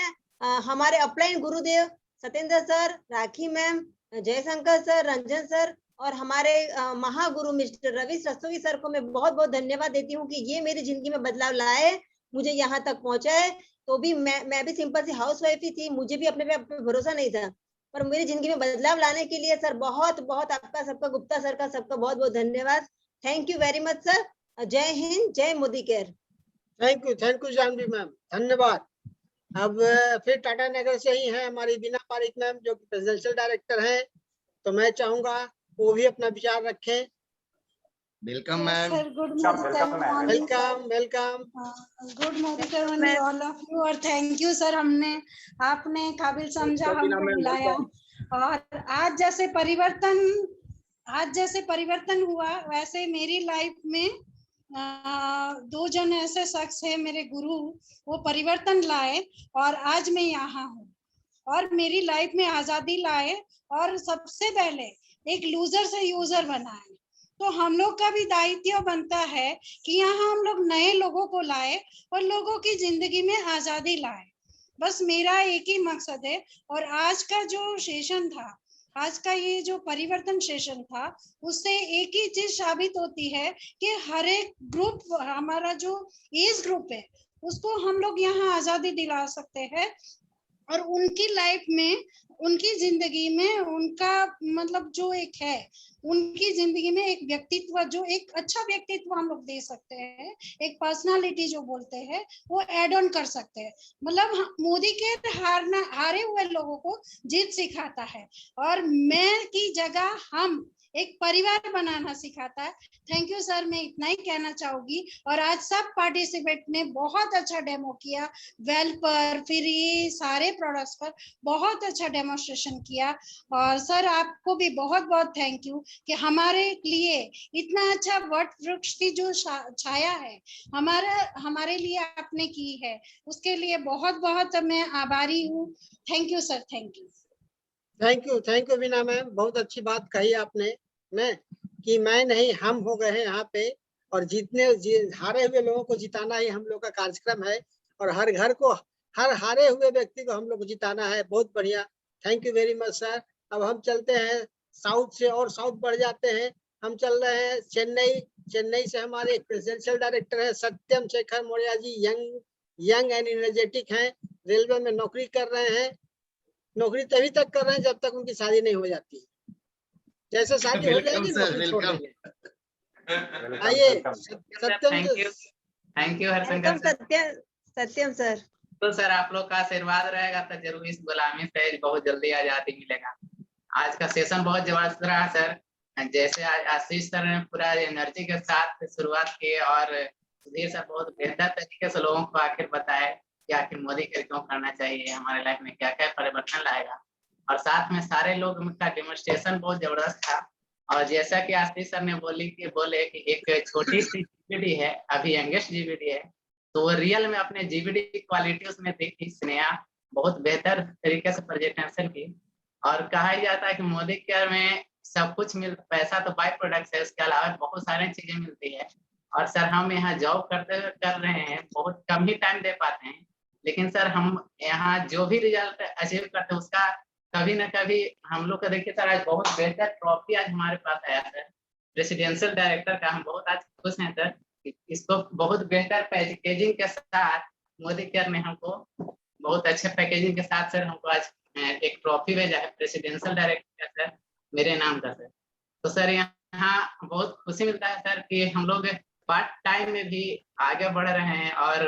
हमारे upline Gurudev Satyendra sir, Rakhi ma'am, Jaishankar sir, Ranjan sir और हमारे महागुरु मिस्टर रवि रस्तोगी सर को मैं बहुत बहुत धन्यवाद देती हूँ कि ये मेरी जिंदगी में बदलाव लाए, मुझे यहाँ तक पहुंचाए। तो भी मैं भी सिंपल सी हाउस वाइफ ही थी, मुझे भी अपने पे भरोसा नहीं था, पर मेरी जिंदगी में बदलाव लाने के लिए सर बहुत बहुत आपका सबका, गुप्ता सर का सबका बहुत बहुत धन्यवाद। Thank you very much sir. जय हिंद, जय Modi care. Thank you Janvi ma'am, धन्यवाद। अब फिर टाटा नगर से ही है हमारी बीना पारिक मैम, जो कि प्रेसिडेंशियल डायरेक्टर हैं, तो मैं चाहूंगा वो भी अपना विचार रखें। Welcome ma'am. Sir good morning. Welcome welcome. Good morning all of you, और थैंक यू सर, आपने काबिल समझा हमको बुलाया। और आज जैसे परिवर्तन हुआ, वैसे मेरी लाइफ में 2 जन ऐसे शख्स है मेरे गुरु, वो परिवर्तन लाए और आज मैं यहाँ हूँ और मेरी लाइफ में आजादी लाए, और सबसे पहले एक लूजर से यूजर बनाए। तो हम लोग का भी दायित्व बनता है कि यहाँ हम लोग नए लोगों को लाए और लोगों की जिंदगी में आजादी लाए। बस मेरा एक ही मकसद है। और आज का जो सेशन था, आज का ये जो परिवर्तन सेशन था, उससे एक ही चीज साबित होती है कि हर एक ग्रुप, हमारा जो एज ग्रुप है, उसको हम लोग यहाँ आजादी दिला सकते हैं और उनकी लाइफ में, उनकी जिंदगी में, उनका मतलब जो एक है, उनकी जिंदगी में एक व्यक्तित्व, जो एक अच्छा व्यक्तित्व हम लोग दे सकते हैं, एक पर्सनालिटी जो बोलते हैं, वो ऐड ऑन कर सकते हैं। मतलब मोदी के हारे हुए लोगों को जीत सिखाता है और मैं की जगह हम एक परिवार बनाना सिखाता है। थैंक यू सर, मैं इतना ही कहना चाहूंगी। और आज सब पार्टिसिपेंट ने बहुत अच्छा डेमो किया, वेल पर, फिर ये सारे प्रोडक्ट्स पर बहुत अच्छा डेमोन्स्ट्रेशन किया। और सर आपको भी बहुत बहुत थैंक यू कि हमारे लिए इतना अच्छा वट वृक्ष की जो छाया है हमारे लिए आपने की है, उसके लिए बहुत बहुत मैं आभारी हूँ। Thank you sir, thank you. Thank you Beena ma'am, बहुत अच्छी बात कही आपने कि मैं नहीं, हम हो गए हैं यहाँ पे, और हारे हुए लोगों को जिताना ही हम लोग का कार्यक्रम है, और हर घर को, हर हारे हुए व्यक्ति को हम लोग को जिताना है। बहुत बढ़िया, thank you very much sir. अब हम चलते हैं साउथ से, और साउथ बढ़ जाते हैं। हम चल रहे हैं चेन्नई से हमारे एक प्रेसिडेंशियल डायरेक्टर है सत्यम Shekhar Maurya ji, young and energetic हैं, रेलवे में नौकरी कर रहे हैं। नौकरी तभी तक कर रहे हैं जब तक उनकी शादी नहीं हो जाती। जैसे शादी हो जाएगी नौकरी छोड़ देंगे। आइए Satyam. Thank you Harshankar Satyam sir. तो सर आप लोग का आशीर्वाद रहेगा तो जरूर इस गुलामी से बहुत जल्दी आजादी मिलेगा। आज का सेशन बहुत जबरदस्त रहा सर। जैसे आशीष सर ने पूरा एनर्जी के साथ शुरुआत की और सुधीर सर बहुत बेहतर तरीके से लोगों को आखिर बताए कि आखिर मोदी केयर क्यों करना चाहिए, हमारे लाइफ में क्या क्या परिवर्तन लाएगा। और साथ में सारे लोग का डेमोन्स्ट्रेशन बहुत जबरदस्त था। और जैसा कि आशीष सर ने बोले कि एक छोटी सी जीबीडी है, अभी यंगेस्ट जीबीडी है, तो वो रियल में अपने जीबीडी की क्वालिटी उसमें देखी। स्नेहा बहुत बेहतर तरीके से प्रेजेंटेशन की। और कहा जाता है कि मोदी केयर में सब कुछ पैसा तो बाई प्रोडक्ट है, उसके अलावा बहुत सारी चीजें मिलती है। और सर हम यहाँ जॉब कर रहे हैं, बहुत कम ही टाइम दे पाते हैं, लेकिन सर हम यहाँ जो भी रिजल्ट अचीव करते हैं उसका कभी ना कभी हम लोग का देखिए सर, आज बहुत बेहतर ट्रॉफी आज हमारे पास आया सर प्रेसिडेंशियल डायरेक्टर का। हम बहुत आज खुश हैं सर, इसको बहुत बेहतर पैकेजिंग के साथ मोदी केयर ने हमको बहुत अच्छे पैकेजिंग के साथ सर हमको आज एक ट्रॉफी भेजा है प्रेसिडेंशियल डायरेक्टर का सर, मेरे नाम का सर। तो सर यहाँ बहुत खुशी मिलता है सर कि हम लोग पार्ट टाइम में भी आगे बढ़ रहे हैं और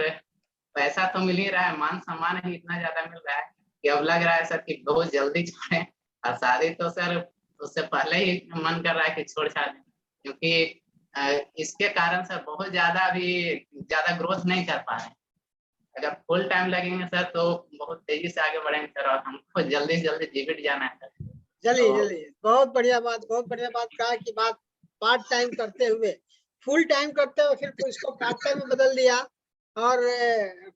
पैसा तो मिल ही रहा है, मान सम्मान ही इतना ज्यादा मिल रहा है कि अब लग रहा है सर कि बहुत जल्दी छोड़े। और शादी तो सर उससे पहले ही मन कर रहा है कि छोड़ छाड़ दें, क्योंकि इसके कारण सर बहुत ज्यादा ग्रोथ नहीं कर पा रहे हैं। अगर फुल टाइम लगेंगे सर तो बहुत तेजी से आगे बढ़ेंगे सर, और हमको जल्दी से जल्दी जीबीडी जाना है सर। चलिए बहुत बढ़िया बात कहा कि बात पार्ट टाइम करते हुए, फुल टाइम करते हुए फिर इसको पार्ट टाइम में बदल दिया, और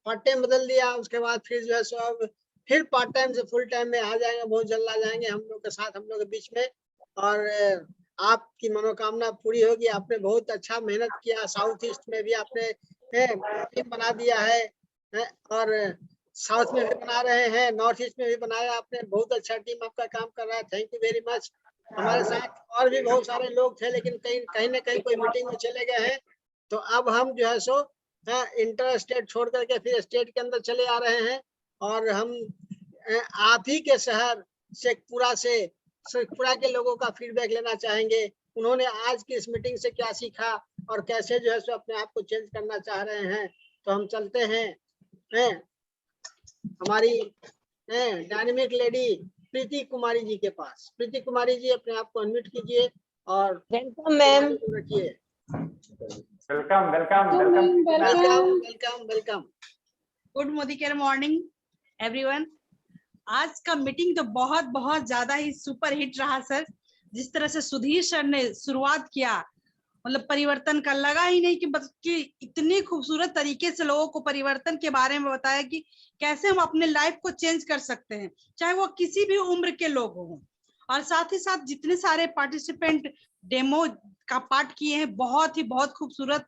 पार्ट टाइम बदल दिया, उसके बाद फिर जो है सो अब फिर पार्ट टाइम से फुल टाइम में आ जाएंगे, बहुत जल्द आ जाएंगे हम लोग के साथ, हम लोग के बीच में। और आपकी मनोकामना पूरी होगी। आपने बहुत अच्छा मेहनत किया, साउथ ईस्ट में भी आपने टीम बना दिया है, और साउथ में भी बना रहे हैं, नॉर्थ ईस्ट में भी बनाया आपने, बहुत अच्छा टीम आपका काम कर रहा है। Thank you very much. हमारे साथ और भी बहुत सारे लोग थे, लेकिन कहीं न कहीं कोई मीटिंग में चले गए हैं, तो अब हम जो है सो इंटर स्टेट छोड़ करके फिर स्टेट के अंदर चले आ रहे हैं। और हम आप ही के शहर शेखपुरा के लोगों का फीडबैक लेना चाहेंगे। उन्होंने आज की इस मीटिंग से क्या सीखा और कैसे जो है सो अपने आप को चेंज करना चाह रहे हैं। तो हम चलते हैं हमारी डायनेमिक लेडी प्रीति कुमारी जी के पास। प्रीति कुमारी जी, अपने आप को अनम्यूट कीजिए और वेलकम मैम। रखिए। Welcome welcome welcome welcome. Good Modicare morning everyone. आज का मीटिंग तो बहुत बहुत ज्यादा ही सुपर हिट रहा सर। जिस तरह से सुधीर सर ने शुरुआत किया, मतलब परिवर्तन का, लगा ही नहीं कि इतनी खूबसूरत तरीके से लोगों को परिवर्तन के बारे में बताया कि कैसे हम अपने लाइफ को चेंज कर सकते हैं, चाहे वो किसी भी उम्र के लोग हों। और साथ ही साथ जितने सारे पार्टिसिपेंट डेमो का पार्ट किए हैं, बहुत खूबसूरत,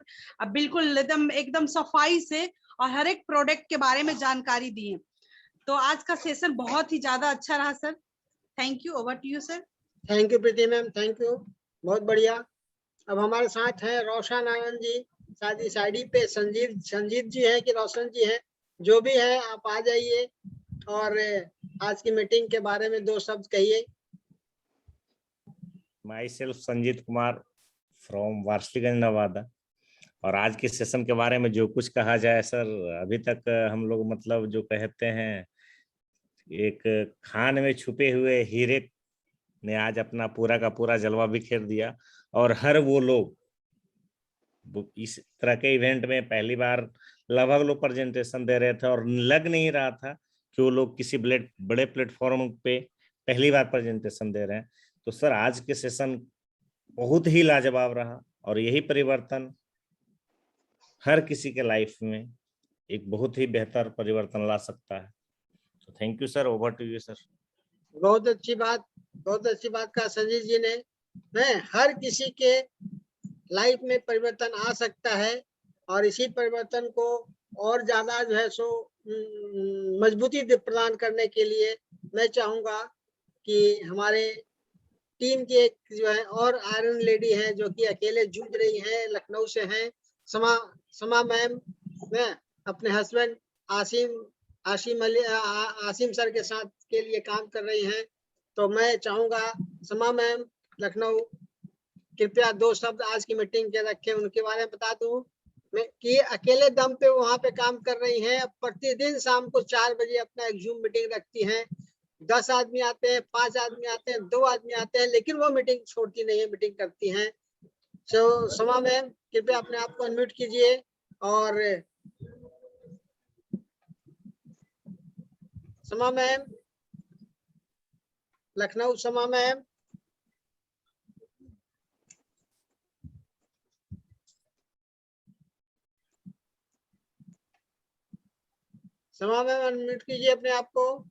बिल्कुल एकदम सफाई से और हर एक प्रोडक्ट के बारे में जानकारी दी है। तो आज का सेशन बहुत ही ज्यादा अच्छा रहा sir. Thank you. Over to you sir. Thank you Preeti ma'am, thank you, बहुत बढ़िया। अब हमारे साथ हैं रोशन आनंद जी, साथ ही साइडी पे संजीत जी है कि रोशन जी है, जो भी है आप आ जाइए और आज की मीटिंग के बारे में 2 शब्द कहिए। Myself Sanjeet Kumar from Warisaliganj Nawada. और आज के सेशन के बारे में जो कुछ कहा जाए सर, अभी तक हम लोग मतलब जो कहते हैं एक खान में छुपे हुए हीरे ने आज अपना पूरा का पूरा जलवा बिखेर दिया। और हर वो लोग इस तरह के इवेंट में पहली बार लगभग लोग प्रेजेंटेशन दे रहे थे और लग नहीं रहा था कि वो लोग किसी बड़े प्लेटफॉर्म पे पहली बार प्रेजेंटेशन दे रहे हैं। तो सर आज के सेशन बहुत ही लाजवाब रहा और यही परिवर्तन हर किसी के लाइफ में एक बहुत ही बेहतर परिवर्तन ला सकता है। तो thank you sir. Over to you sir. बहुत अच्छी बात कहा संजीत जी ने। हर किसी के लाइफ में परिवर्तन आ सकता है और इसी परिवर्तन को और ज्यादा जो है सो मजबूती प्रदान करने के लिए मैं चाहूंगा कि हमारे टीम की एक जो है और आयरन लेडी है जो कि अकेले जूझ रही है, लखनऊ से हैं, समा मैम अपने हस्बैंड आसिम सर के साथ के लिए काम कर रही हैं। तो मैं चाहूंगा समा मैम लखनऊ कृपया 2 शब्द आज की मीटिंग के रखें, उनके बारे में बता दूं मैं कि अकेले दम पे वहां पे काम कर रही हैं। प्रतिदिन शाम को 4 बजे अपना एक जूम मीटिंग रखती हैं। 10 आदमी आते हैं, 5 आदमी आते हैं, 2 आदमी आते हैं, लेकिन वो मीटिंग छोड़ती नहीं है, मीटिंग करती हैं। तो समा मैम कृपया अपने आप को अनम्यूट कीजिए और समा मैम लखनऊ, समा मैम अनम्यूट कीजिए अपने आप को।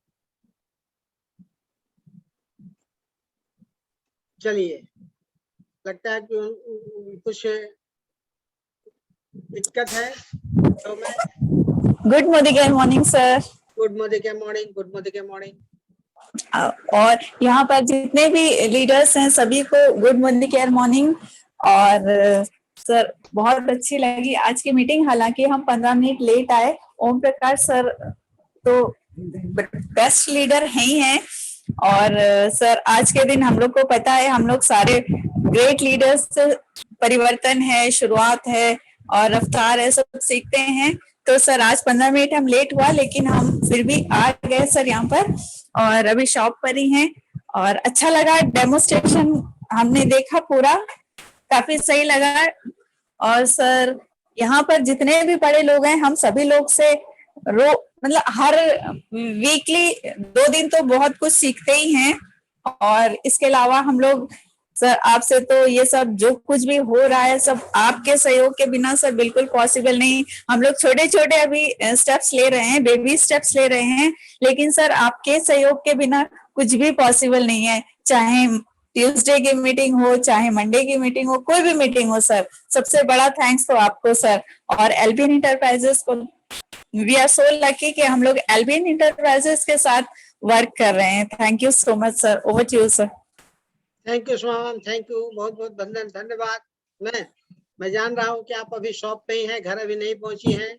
चलिए, लगता है कि कुछ दिक्कत है तो मैं good Modicare morning sir. Good Modicare morning, good Modicare morning. और यहाँ पर जितने भी लीडर्स हैं सभी को गुड मोदी केयर मॉर्निंग। और सर बहुत अच्छी लगी आज की मीटिंग, हालांकि हम 15 मिनट लेट आए। ओम प्रकाश सर तो बेस्ट लीडर हैं ही हैं। और सर आज के दिन हम लोग को पता है, हम लोग सारे ग्रेट लीडर्स से परिवर्तन है, शुरुआत है और रफ्तार है, सब सीखते हैं। तो सर आज 15 मिनट हम लेट हुआ, लेकिन हम फिर भी आ गए सर यहाँ पर और अभी शॉप पर ही हैं। और अच्छा लगा डेमोस्ट्रेशन, हमने देखा पूरा, काफी सही लगा। और सर यहाँ पर जितने भी बड़े लोग हैं, हम सभी लोग से मतलब हर वीकली 2 दिन तो बहुत कुछ सीखते ही हैं। और इसके अलावा हम लोग सर आपसे तो ये सब जो कुछ भी हो रहा है सब आपके सहयोग के बिना सर बिल्कुल पॉसिबल नहीं। हम लोग छोटे छोटे अभी स्टेप्स ले रहे हैं, बेबी स्टेप्स ले रहे हैं, लेकिन सर आपके सहयोग के बिना कुछ भी पॉसिबल नहीं है। चाहे ट्यूसडे की मीटिंग हो, चाहे मंडे की मीटिंग हो, कोई भी मीटिंग हो सर, सबसे बड़ा थैंक्स तो आपको सर। और एल्बियन इंटरप्राइजेस को वी आर सो लकी कि हम लोग एल्बियन इंटरप्राइजेस के साथ वर्क कर रहे हैं। Thank you so much sir. Over to you sir. Thank you Suman, thank you, बहुत बहुत धन्यवाद। मैं मैं जान रहा हूँ कि आप अभी शॉप पे ही हैं, घर अभी नहीं पहुंची हैं।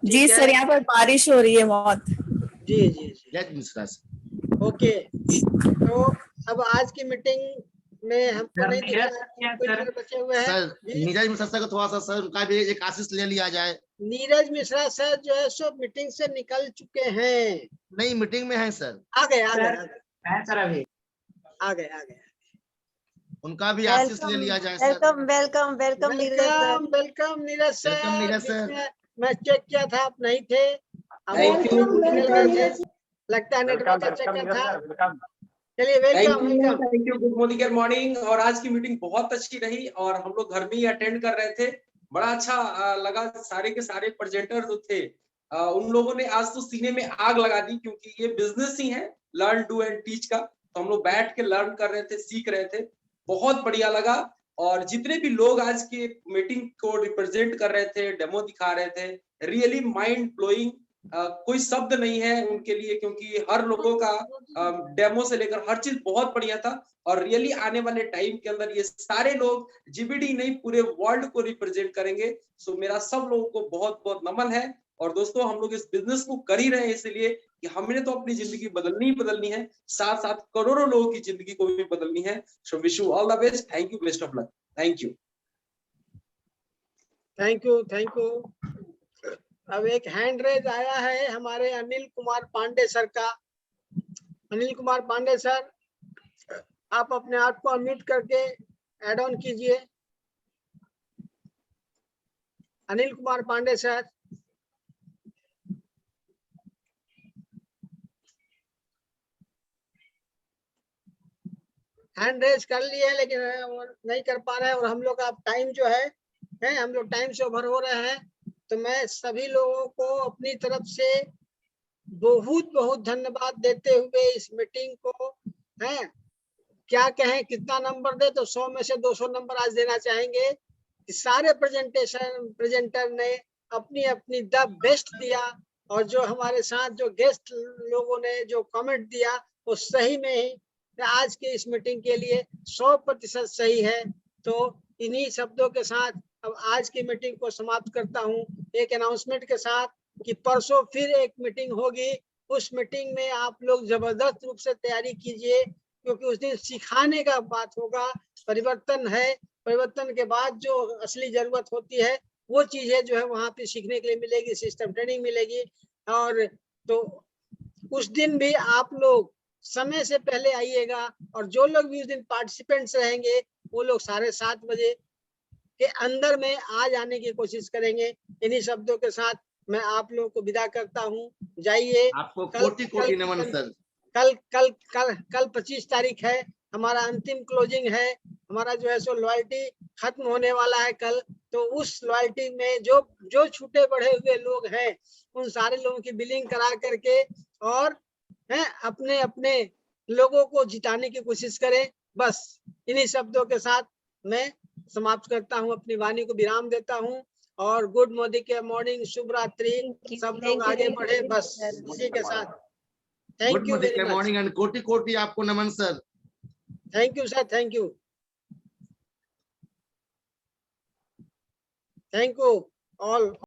जी सर, यहाँ पर बारिश हो रही है बहुत। जी जी जी, ओके। तो अब आज की मीटिंग में हमको नहीं दिख रहा है, कुछ बचे हुए हैं। सर नीरज मिश्रा सर को थोड़ा सा सर उनका भी एक आशीष ले लिया जाए। नीरज मिश्रा सर जो है सो मीटिंग से निकल चुके हैं। नहीं, मीटिंग में है सर। आ गए सर अभी आ गए। उनका भी आशीष ले लिया जाए sir. Welcome welcome welcome Neeraj sir. Welcome Neeraj sir. Welcome Neeraj sir. मैं चेक किया था, आप नहीं थे, अब Thank you. निकल गए थे, लगता है नेटवर्क का चक्कर था। चलिए welcome welcome. Thank you. Good morning, morning. और आज की मीटिंग बहुत अच्छी रही और हम लोग घर में ही अटेंड कर रहे थे। बड़ा अच्छा लगा, सारे के सारे प्रेजेंटर जो थे उन लोगों ने आज तो सीने में आग लगा दी, क्योंकि ये बिजनेस ही है लर्न डू एंड टीच का। तो हम लोग बैठ के लर्न कर रहे थे, सीख रहे थे, बहुत बढ़िया लगा। और जितने भी लोग आज की मीटिंग को रिप्रेजेंट कर रहे थे, डेमो दिखा रहे थे, रियली माइंड ब्लोइंग, कोई शब्द नहीं है उनके लिए, क्योंकि हर लोगों का डेमो से लेकर हर चीज बहुत बढ़िया था। और रियली आने वाले टाइम के अंदर ये सारे लोग जीबीडी नहीं पूरे वर्ल्ड को रिप्रेजेंट करेंगे। सो मेरा सब लोगों को बहुत बहुत नमन है। और दोस्तों, हम लोग इस बिजनेस को कर ही रहे हैं इसलिए कि हमने तो अपनी जिंदगी बदलनी है, साथ साथ करोड़ों लोगों की जिंदगी को भी बदलनी है। So wish you all the best. Thank you, best of luck. Thank you. Thank you. अब एक हैंड रेज आया है हमारे अनिल कुमार पांडे सर का। अनिल कुमार पांडे सर, आप अपने आप को अनम्यूट करके ऐड ऑन कीजिए। Anil Kumar Pandey sir. Hand raise कर लिए लेकिन वो नहीं कर पा रहे हैं, और हम लोग का टाइम जो है हम लोग टाइम से ओवर हो रहे हैं। तो मैं सभी लोगों को अपनी तरफ से बहुत बहुत धन्यवाद देते हुए इस मीटिंग को क्या कहें, कितना नंबर दे, तो 100 में से 200 नंबर आज देना चाहेंगे। सारे प्रेजेंटर ने अपनी अपनी द बेस्ट दिया, और जो हमारे साथ जो गेस्ट लोगों ने जो कमेंट दिया वो सही में ही आज की इस मीटिंग के लिए 100% सही है। तो इन्हीं शब्दों के साथ अब आज की मीटिंग को समाप्त करता हूं, एक अनाउंसमेंट के साथ कि परसों फिर एक मीटिंग होगी। उस मीटिंग में आप लोग जबरदस्त रूप से तैयारी कीजिए, क्योंकि उस दिन सिखाने का बात होगा। परिवर्तन है, परिवर्तन के बाद जो असली जरूरत होती है वो चीजें जो है वहां पे सीखने के लिए मिलेगी, सिस्टम ट्रेनिंग मिलेगी। और तो उस दिन भी आप लोग समय से पहले आइएगा, और जो लोग भी उस दिन पार्टिसिपेंट्स रहेंगे वो लोग 7:30 बजे के अंदर में आ जाने की कोशिश करेंगे। इन्हीं शब्दों के साथ मैं आप लोगों को विदा करता हूँ। जाइए। आपको कोटि कोटि नमन सर। कल 25 तारीख है, हमारा अंतिम क्लोजिंग है। हमारा जो है सो लॉयल्टी खत्म होने वाला है कल। तो उस लॉयल्टी में जो छूटे बढ़े हुए लोग हैं उन सारे लोगों की बिलिंग करा करके और अपने अपने लोगों को जिताने की कोशिश करें। बस इन्हीं शब्दों के साथ मैं समाप्त करता हूं, अपनी वाणी को विराम देता हूं। और गुड मॉर्निंग, शुभ रात्रि, सब लोग आगे बढ़े, बस इसी के साथ। Thank you very much. Morning and कोटि कोटि आपको नमन sir. Thank you sir, thank you all.